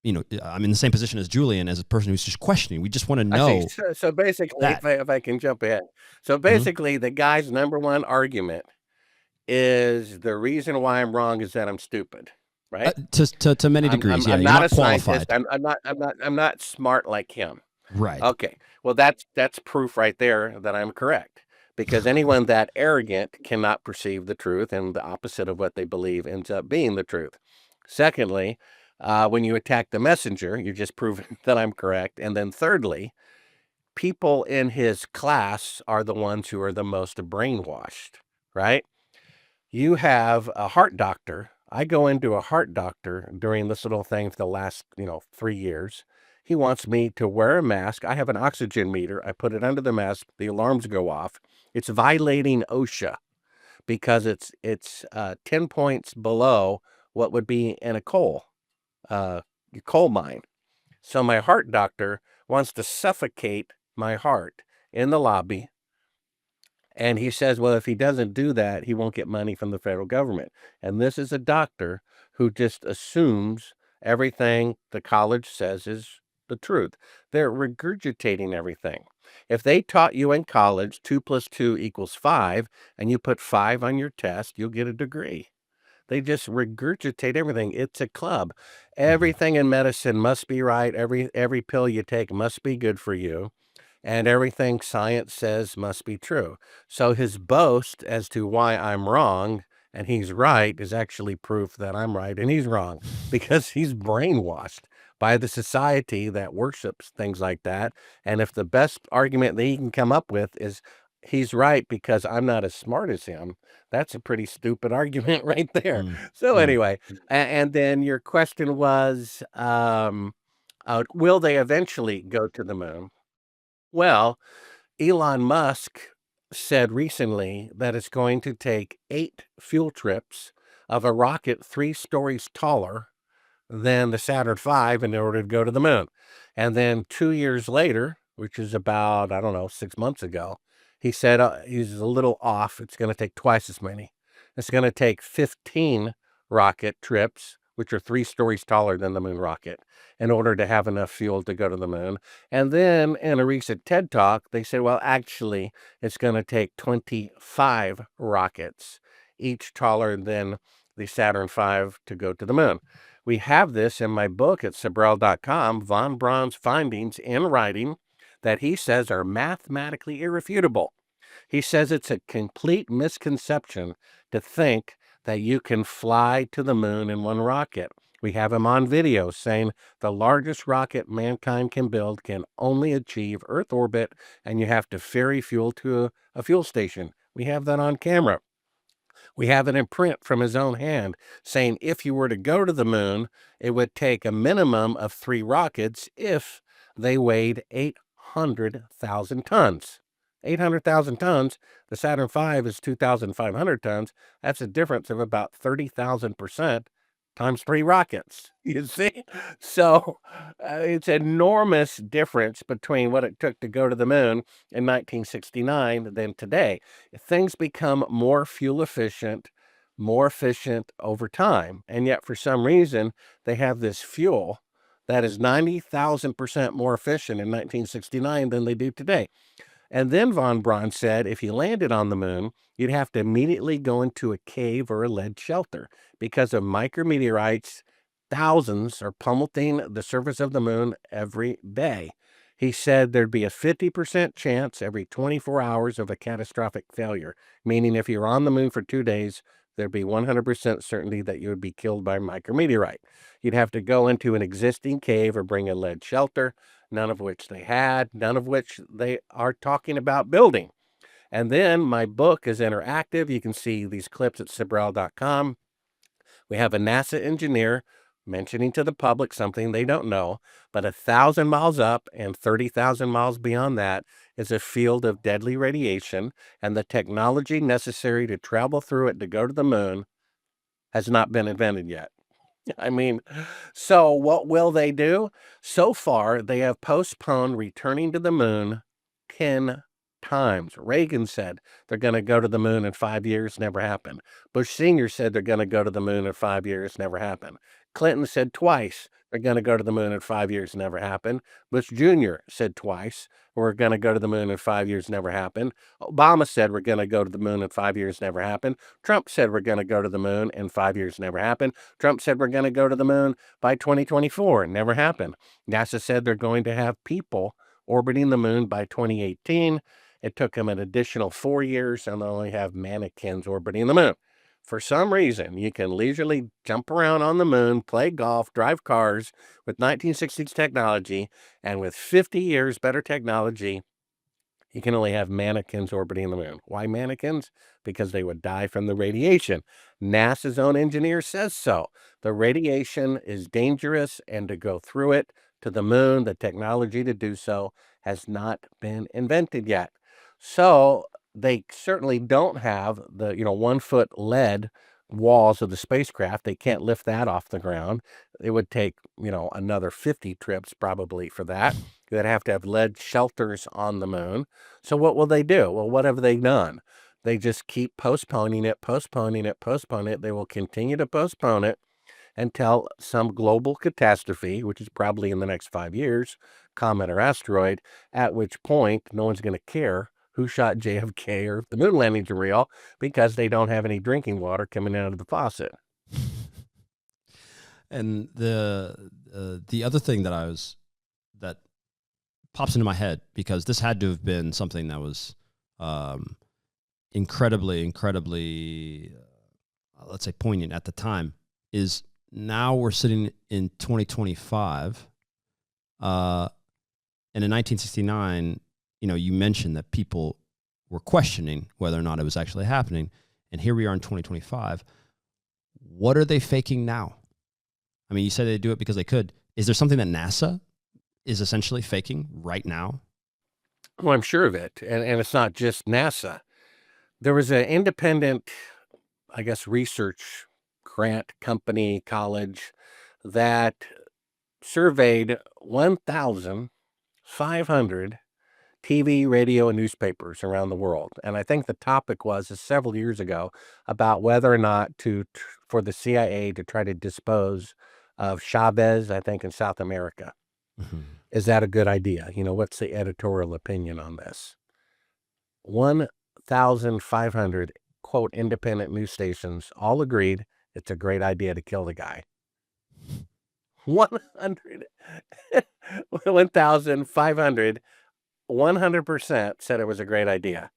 S3: I'm in the same position as Julian, as a person who's just questioning. We just want to know.
S1: So basically, if I can jump in, so basically, the guy's number one argument is the reason why I'm wrong is that I'm stupid. Right?
S3: To many degrees,
S1: I'm
S3: you're not
S1: qualified.
S3: Scientist.
S1: I'm not smart like him.
S3: Right.
S1: Okay. Well, that's proof right there that I'm correct, because anyone that arrogant cannot perceive the truth, and the opposite of what they believe ends up being the truth. Secondly, when you attack the messenger, you're just proving that I'm correct. And then thirdly, people in his class are the ones who are the most brainwashed, right? You have a heart doctor. I go into a heart doctor during this little thing for the last, 3 years. He wants me to wear a mask. I have an oxygen meter. I put it under the mask. The alarms go off. It's violating OSHA because it's 10 points below what would be in a coal mine. So my heart doctor wants to suffocate my heart in the lobby. And he says, well, if he doesn't do that, he won't get money from the federal government. And this is a doctor who just assumes everything the college says is the truth. They're regurgitating everything. If they taught you in college 2 + 2 = 5, and you put 5 on your test, you'll get a degree. They just regurgitate everything. It's a club. Everything in medicine must be right. Every pill you take must be good for you. And everything science says must be true. So his boast as to why I'm wrong and he's right is actually proof that I'm right and he's wrong, because he's brainwashed by the society that worships things like that. And if the best argument that he can come up with is he's right because I'm not as smart as him, that's a pretty stupid argument right there. So anyway, and then your question was, will they eventually go to the moon? Well, Elon Musk said recently that it's going to take 8 fuel trips of a rocket 3 stories taller than the Saturn V in order to go to the moon. And then 2 years later, which is about, I don't know, 6 months ago, he said he's a little off. It's going to take twice as many. It's going to take 15 rocket trips, which are 3 stories taller than the moon rocket, in order to have enough fuel to go to the moon. And then in a recent TED Talk, they said, well, actually, it's going to take 25 rockets, each taller than the Saturn V, to go to the moon. We have this in my book at Sabrel.com, von Braun's findings in writing that he says are mathematically irrefutable. He says it's a complete misconception to think that you can fly to the moon in one rocket. We have him on video saying the largest rocket mankind can build can only achieve Earth orbit, and you have to ferry fuel to a fuel station. We have that on camera. We have it in print from his own hand saying if you were to go to the moon, it would take a minimum of 3 rockets if they weighed 800,000 tons. 800,000 tons. The Saturn V is 2,500 tons. That's a difference of about 30,000% times 3 rockets. You see? So it's an enormous difference between what it took to go to the moon in 1969 than today. Things become more fuel efficient, more efficient over time. And yet, for some reason, they have this fuel that is 90,000% more efficient in 1969 than they do today. And then von Braun said if you landed on the moon, you'd have to immediately go into a cave or a lead shelter because of micrometeorites. Thousands are pummeling the surface of the moon every day. He said there'd be a 50% chance every 24 hours of a catastrophic failure, meaning if you're on the moon for 2 days, there'd be 100% certainty that you would be killed by a micrometeorite. You'd have to go into an existing cave or bring a lead shelter, none of which they had, none of which they are talking about building. And then my book is interactive. You can see these clips at Sabrel.com. We have a NASA engineer mentioning to the public something they don't know, but 1,000 miles up and 30,000 miles beyond that is a field of deadly radiation, and the technology necessary to travel through it to go to the moon has not been invented yet. I mean, so what will they do? So far, they have postponed returning to the moon 10 times. Reagan said they're going to go to the moon in 5 years, never happened. Bush Sr. said they're going to go to the moon in 5 years, never happened. Clinton said twice they're going to go to the moon in 5 years, never happened. Bush Jr. said twice we're going to go to the moon in 5 years, never happened. Obama said we're going to go to the moon in 5 years, never happened. Trump said we're going to go to the moon in 5 years, never happened. Trump said we're going to go to the moon by 2024, never happened. NASA said they're going to have people orbiting the moon by 2018. It took them an additional 4 years, and they only have mannequins orbiting the moon. For some reason, you can leisurely jump around on the moon, play golf, drive cars with 1960s technology, and with 50 years better technology, you can only have mannequins orbiting the moon. Why mannequins? Because they would die from the radiation. NASA's own engineer says so. The radiation is dangerous, and to go through it to the moon. The technology to do so has not been invented yet. So they certainly don't have the 1 foot lead walls of the spacecraft. They can't lift that off the ground. It would take another 50 trips probably for that. They'd have to have lead shelters on the moon. So what will they do? Well, what have they done? They just keep postponing it, postponing it, postponing it. They will continue to postpone it until some global catastrophe, which is probably in the next 5 years, comet or asteroid, at which point no one's going to care who shot JFK or if the moon landings are real, because they don't have any drinking water coming out of the faucet.
S3: And the other thing that pops into my head, because this had to have been something that was incredibly, let's say, poignant at the time, is now we're sitting in 2025, and in 1969, you mentioned that people were questioning whether or not it was actually happening, and here we are in 2025. What are they faking now? I mean, you said they do it because they could. Is there something that NASA is essentially faking right now?
S1: Well, I'm sure of it, and it's not just NASA. There was an independent, I guess, research grant company, college, that surveyed 1,500 TV, radio, and newspapers around the world. And I think the topic was several years ago about whether or not for the CIA to try to dispose of Chavez, I think, in South America.
S3: Mm-hmm.
S1: Is that a good idea? What's the editorial opinion on this? 1,500, quote, independent news stations all agreed it's a great idea to kill the guy. 1,500, 100% said it was a great idea.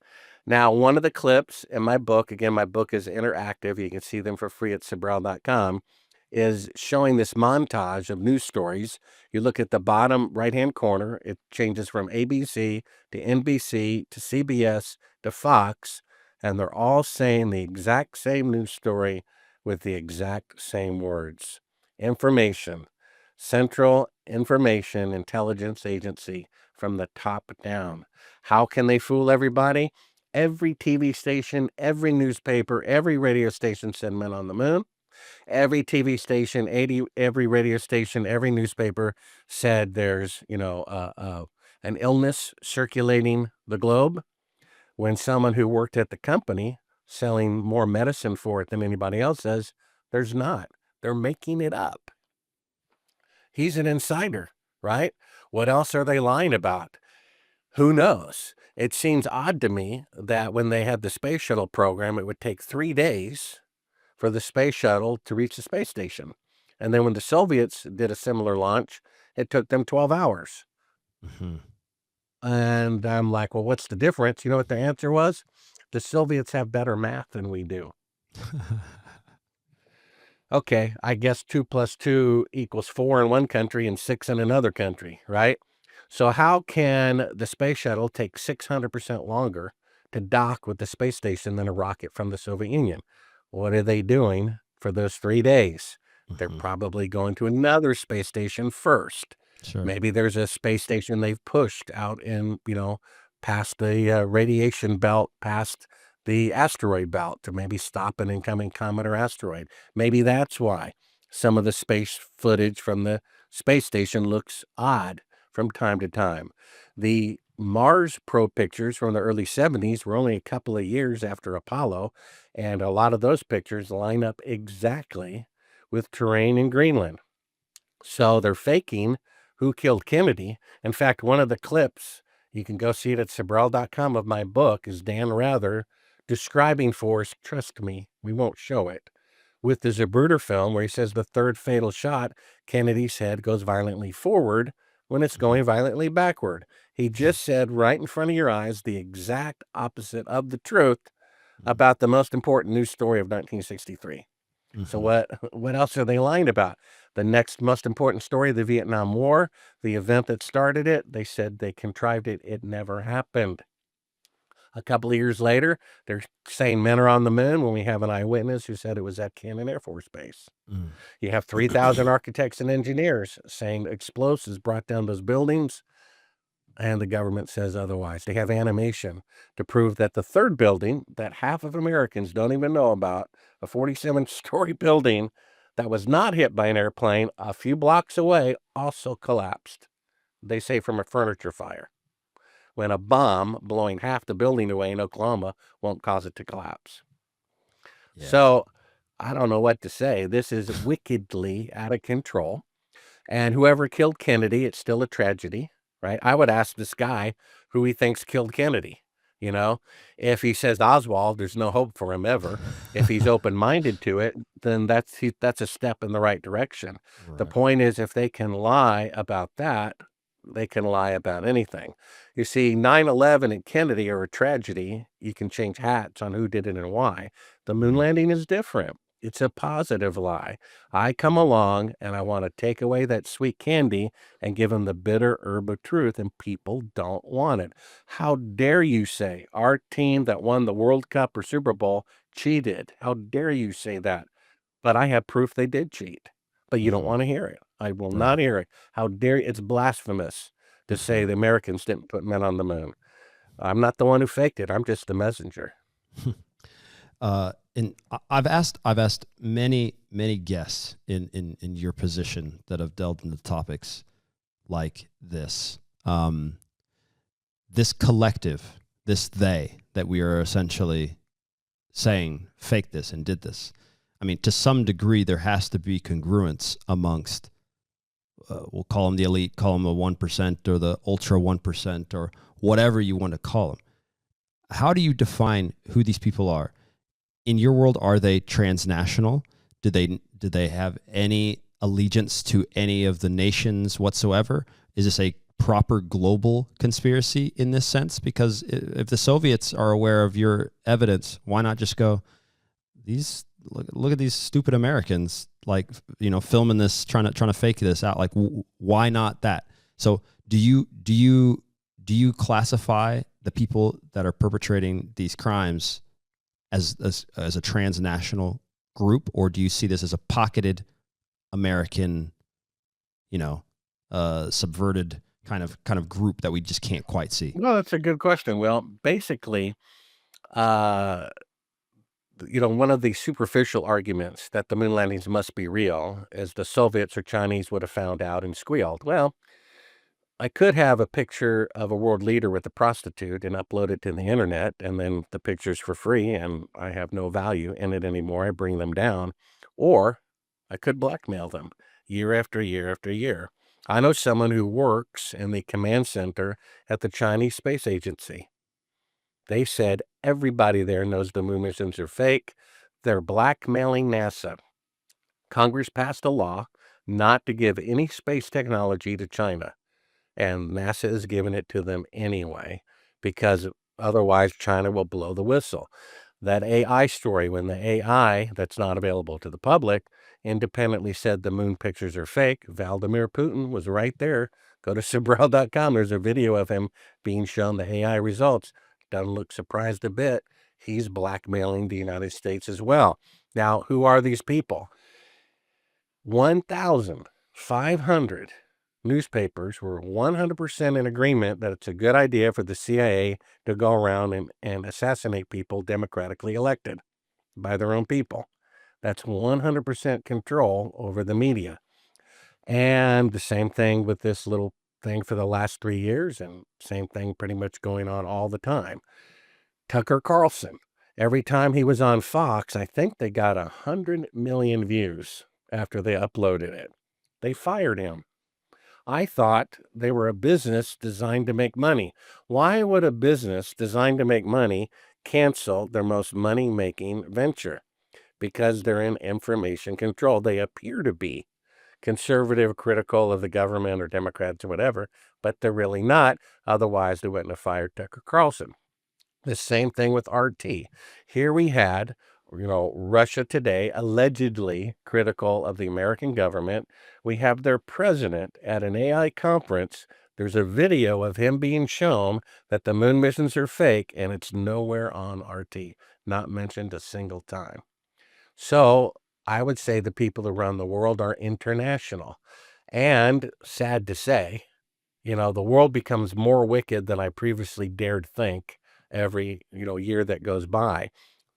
S1: Now, one of the clips in my book, again, my book is interactive. You can see them for free at Sabrel.com, is showing this montage of news stories. You look at the bottom right-hand corner, it changes from ABC to NBC to CBS to Fox, and they're all saying the exact same news story with the exact same words. Information, Central Information Intelligence Agency, from the top down. How can they fool everybody? Every TV station, every newspaper, every radio station said men on the moon. Every TV station, every radio station, every newspaper said there's, an illness circulating the globe. When someone who worked at the company selling more medicine for it than anybody else says, there's not. They're making it up. He's an insider, right? What else are they lying about? Who knows? It seems odd to me that when they had the space shuttle program, it would take 3 days for the space shuttle to reach the space station. And then when the Soviets did a similar launch, it took them 12 hours.
S3: Mm-hmm.
S1: And I'm like, well, what's the difference? You know what the answer was? The Soviets have better math than we do. Okay, I guess 2 + 2 = 4 in one country and 6 in another country, right? So how can the space shuttle take 600% longer to dock with the space station than a rocket from the Soviet Union? What are they doing for those 3 days? They're probably going to another space station first.
S3: Sure.
S1: Maybe there's a space station they've pushed out in, past the radiation belt, past the asteroid belt, to maybe stop an incoming comet or asteroid. Maybe that's why some of the space footage from the space station looks odd from time to time. The Mars probe pictures from the early 70s were only a couple of years after Apollo, and a lot of those pictures line up exactly with terrain in Greenland. So they're faking who killed Kennedy. In fact, one of the clips, you can go see it at Sabrel.com, of my book, is Dan Rather describing for us, trust me, we won't show it, with the Zapruder film where he says the third fatal shot, Kennedy's head goes violently forward when it's going violently backward. He just said right in front of your eyes the exact opposite of the truth about the most important news story of 1963. So what else are they lying about? The next most important story, the Vietnam War, the event that started it, they said they contrived it. It never happened. A couple of years later, they're saying men are on the moon when we have an eyewitness who said it was at Cannon Air Force Base. You have 3,000 architects and engineers saying explosives brought down those buildings, and the government says otherwise. They have animation to prove that the third building that half of Americans don't even know about, a 47-story building that was not hit by an airplane a few blocks away, also collapsed. They say from a furniture fire, when a bomb blowing half the building away in Oklahoma won't cause it to collapse.
S3: Yeah.
S1: So I don't know what to say. This is wickedly out of control. And whoever killed Kennedy, it's still a tragedy, right? I would ask this guy who he thinks killed Kennedy. You know, if he says Oswald, there's no hope for him ever. If he's open-minded to it, then that's a step in the right direction. The point is, if they can lie about that, they can lie about anything. You see, 9/11 and Kennedy are a tragedy. You can change hats on who did it and why. The moon landing is different. It's a positive lie. I come along and I want to take away that sweet candy and give them the bitter herb of truth, and people don't want it. How dare you say our team that won the World Cup or Super Bowl cheated? How dare you say that? But I have proof they did cheat. But you don't want to hear it. I will not hear it. How dare you? It's blasphemous to say the Americans didn't put men on the moon. I'm not the one who faked it. I'm just the messenger.
S3: And I've asked many guests in your position that have delved into topics like this. This collective, this they that we are essentially saying faked this and did this. I mean, to some degree, there has to be congruence amongst, we'll call them the elite, call them the 1% or the ultra 1% or whatever you want to call them. How do you define who these people are? In your world, are they transnational? Do they have any allegiance to any of the nations whatsoever? Is this a proper global conspiracy in this sense? Because if the Soviets are aware of your evidence, why not just go, look at these stupid Americans, like, filming this, trying to fake this out. Like, why not that? So do you classify the people that are perpetrating these crimes as a transnational group, or do you see this as a pocketed American, subverted kind of group that we just can't quite see?
S1: Well, that's a good question. Well, basically, one of the superficial arguments that the moon landings must be real is the Soviets or Chinese would have found out and squealed. Well, I could have a picture of a world leader with a prostitute and upload it to the internet, and then the picture's for free and I have no value in it anymore. I bring them down. Or I could blackmail them year after year after year. I know someone who works in the command center at the Chinese Space Agency. They said everybody there knows the moon missions are fake. They're blackmailing NASA. Congress passed a law not to give any space technology to China, and NASA is giving it to them anyway, because otherwise China will blow the whistle. That AI story, when the AI that's not available to the public independently said the moon pictures are fake, Vladimir Putin was right there. Go to Sabrel.com. There's a video of him being shown the AI results. Doesn't look surprised a bit. He's blackmailing the United States as well. Now, who are these people? 1,500 newspapers were 100% in agreement that it's a good idea for the CIA to go around and assassinate people democratically elected by their own people. That's 100% control over the media. And the same thing with this little thing for the last 3 years, and same thing pretty much going on all the time. Tucker Carlson, every time he was on Fox, I think they got 100 million views after they uploaded it. They fired him. I thought they were a business designed to make money. Why would a business designed to make money cancel their most money-making venture? Because they're in information control. They appear to be conservative, critical of the government or Democrats or whatever, but they're really not. Otherwise, they wouldn't have fired Tucker Carlson. The same thing with RT. Here we had, Russia Today allegedly critical of the American government. We have their president at an AI conference There's a video of him being shown that the moon missions are fake, and it's nowhere on RT, not mentioned a single time. So I would say the people around the world are international. And sad to say, the world becomes more wicked than I previously dared think every, year that goes by.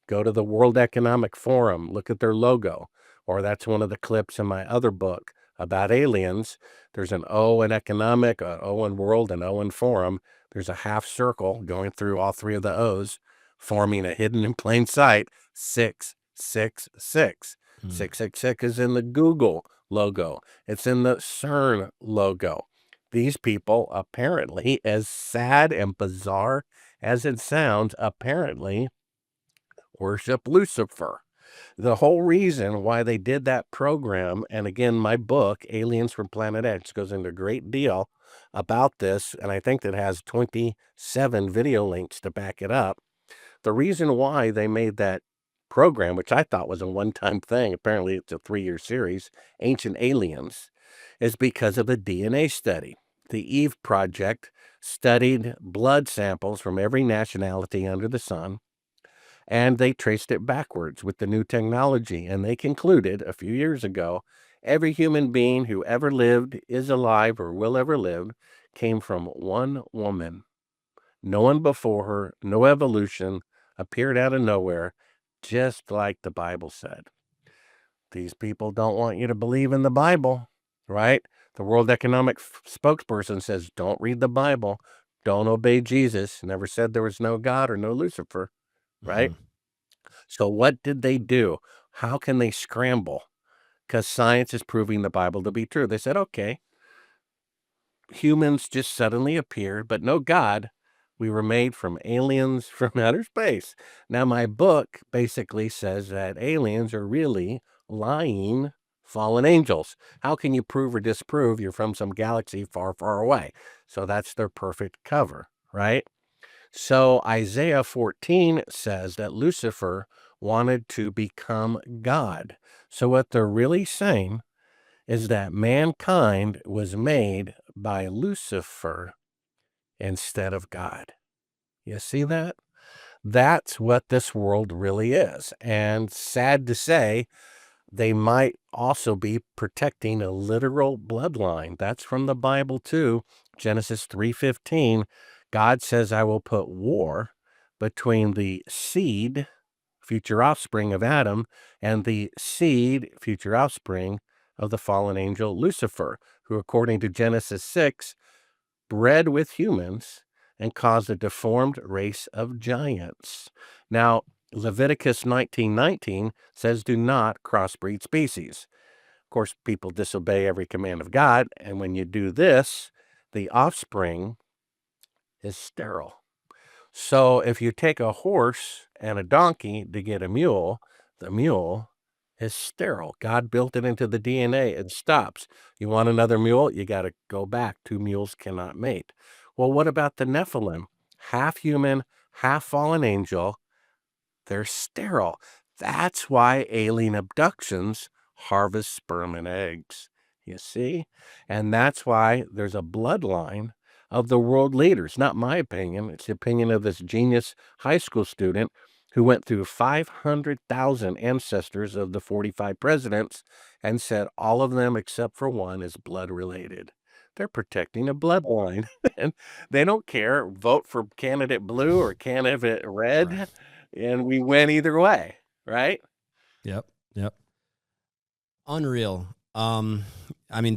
S1: Go to the World Economic Forum, look at their logo, or that's one of the clips in my other book about aliens. There's an O in economic, an O in world, an O in forum. There's a half circle going through all three of the O's, forming a hidden in plain sight 666. 666 is in the Google logo. It's in the CERN logo. These people apparently, as sad and bizarre as it sounds, apparently worship Lucifer. The whole reason why they did that program, and again, my book, Aliens from Planet X, goes into a great deal about this, and I think that has 27 video links to back it up. The reason why they made that program, which I thought was a one-time thing, apparently it's a 3-year series, Ancient Aliens, is because of a DNA study. The Eve Project studied blood samples from every nationality under the sun, and they traced it backwards with the new technology, and they concluded a few years ago, every human being who ever lived, is alive, or will ever live, came from one woman. No one before her, no evolution, appeared out of nowhere, just like the Bible said. These people don't want you to believe in the Bible, right? The World Economic spokesperson says, don't read the Bible, don't obey Jesus, never said there was no God or no Lucifer, right? So what did they do? How can they scramble? Because science is proving the Bible to be true. They said, okay, humans just suddenly appeared, but no God. We were made from aliens from outer space. Now, my book basically says that aliens are really lying fallen angels. How can you prove or disprove you're from some galaxy far, far away? So that's their perfect cover, right? So Isaiah 14 says that Lucifer wanted to become God. So what they're really saying is that mankind was made by Lucifer instead of God. You see that? That's what this world really is. And sad to say, they might also be protecting a literal bloodline. That's from the Bible too. Genesis 3:15. God says, I will put war between the seed, future offspring of Adam, and the seed, future offspring of the fallen angel Lucifer, who, according to Genesis 6, bred with humans and caused a deformed race of giants. Now, Leviticus 19:19 says, do not crossbreed species. Of course, people disobey every command of God, and when you do this, the offspring is sterile. So if you take a horse and a donkey to get a mule, the mule is sterile. God built it into the DNA. It stops. You want another mule? You got to go back. 2 mules cannot mate. Well, what about the Nephilim? Half human, half fallen angel. They're sterile. That's why alien abductions harvest sperm and eggs. You see? And that's why there's a bloodline of the world leaders. Not my opinion. It's the opinion of this genius high school student who went through 500,000 ancestors of the 45 presidents and said all of them except for one is blood related. They're protecting a bloodline and they don't care. Vote for candidate blue or candidate red.
S3: Right.
S1: And we win either way, right?
S3: Yep. Unreal. I mean,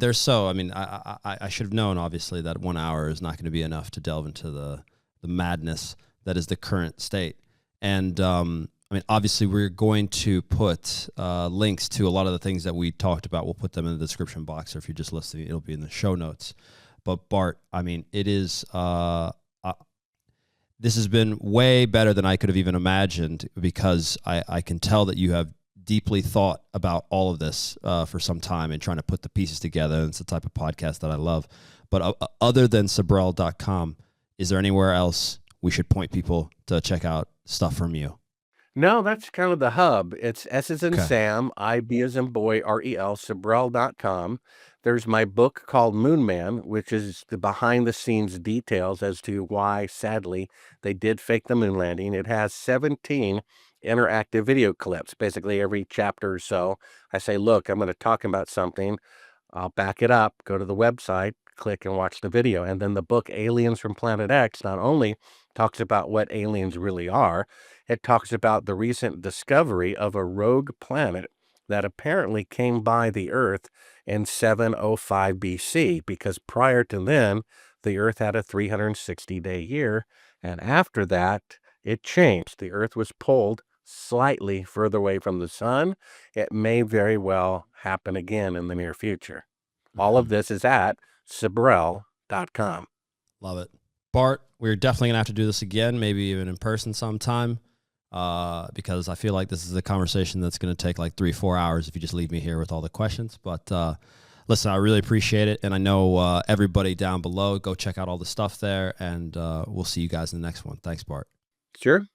S3: I should have known, obviously, that 1 hour is not going to be enough to delve into the madness that is the current state. And, obviously, we're going to put links to a lot of the things that we talked about. We'll put them in the description box, or if you're just listening, it'll be in the show notes. But, Bart, it is... this has been way better than I could have even imagined, because I can tell that you have deeply thought about all of this for some time and trying to put the pieces together. And it's the type of podcast that I love. But other than Sabrel.com, is there anywhere else we should point people to check out stuff from you?
S1: No, that's kind of the hub. It's S as in Sam, IB as in boy, REL, Sabrel.com. There's my book called Moon Man, which is the behind the scenes details as to why, sadly, they did fake the moon landing. It has 17 interactive video clips. Basically, every chapter or so, I say, look, I'm going to talk about something. I'll back it up, go to the website, click and watch the video. And then the book Aliens from Planet X not only talks about what aliens really are, it talks about the recent discovery of a rogue planet that apparently came by the Earth in 705 BC, because prior to then, the Earth had a 360-day year, and after that, it changed. The Earth was pulled slightly further away from the sun. It may very well happen again in the near future. All of this is at Sabrel.com.
S3: Love it. Bart, we're definitely going to have to do this again, maybe even in person sometime, because I feel like this is a conversation that's going to take like 3-4 hours if you just leave me here with all the questions. But listen, I really appreciate it. And I know everybody down below, go check out all the stuff there, and we'll see you guys in the next one. Thanks, Bart.
S1: Sure.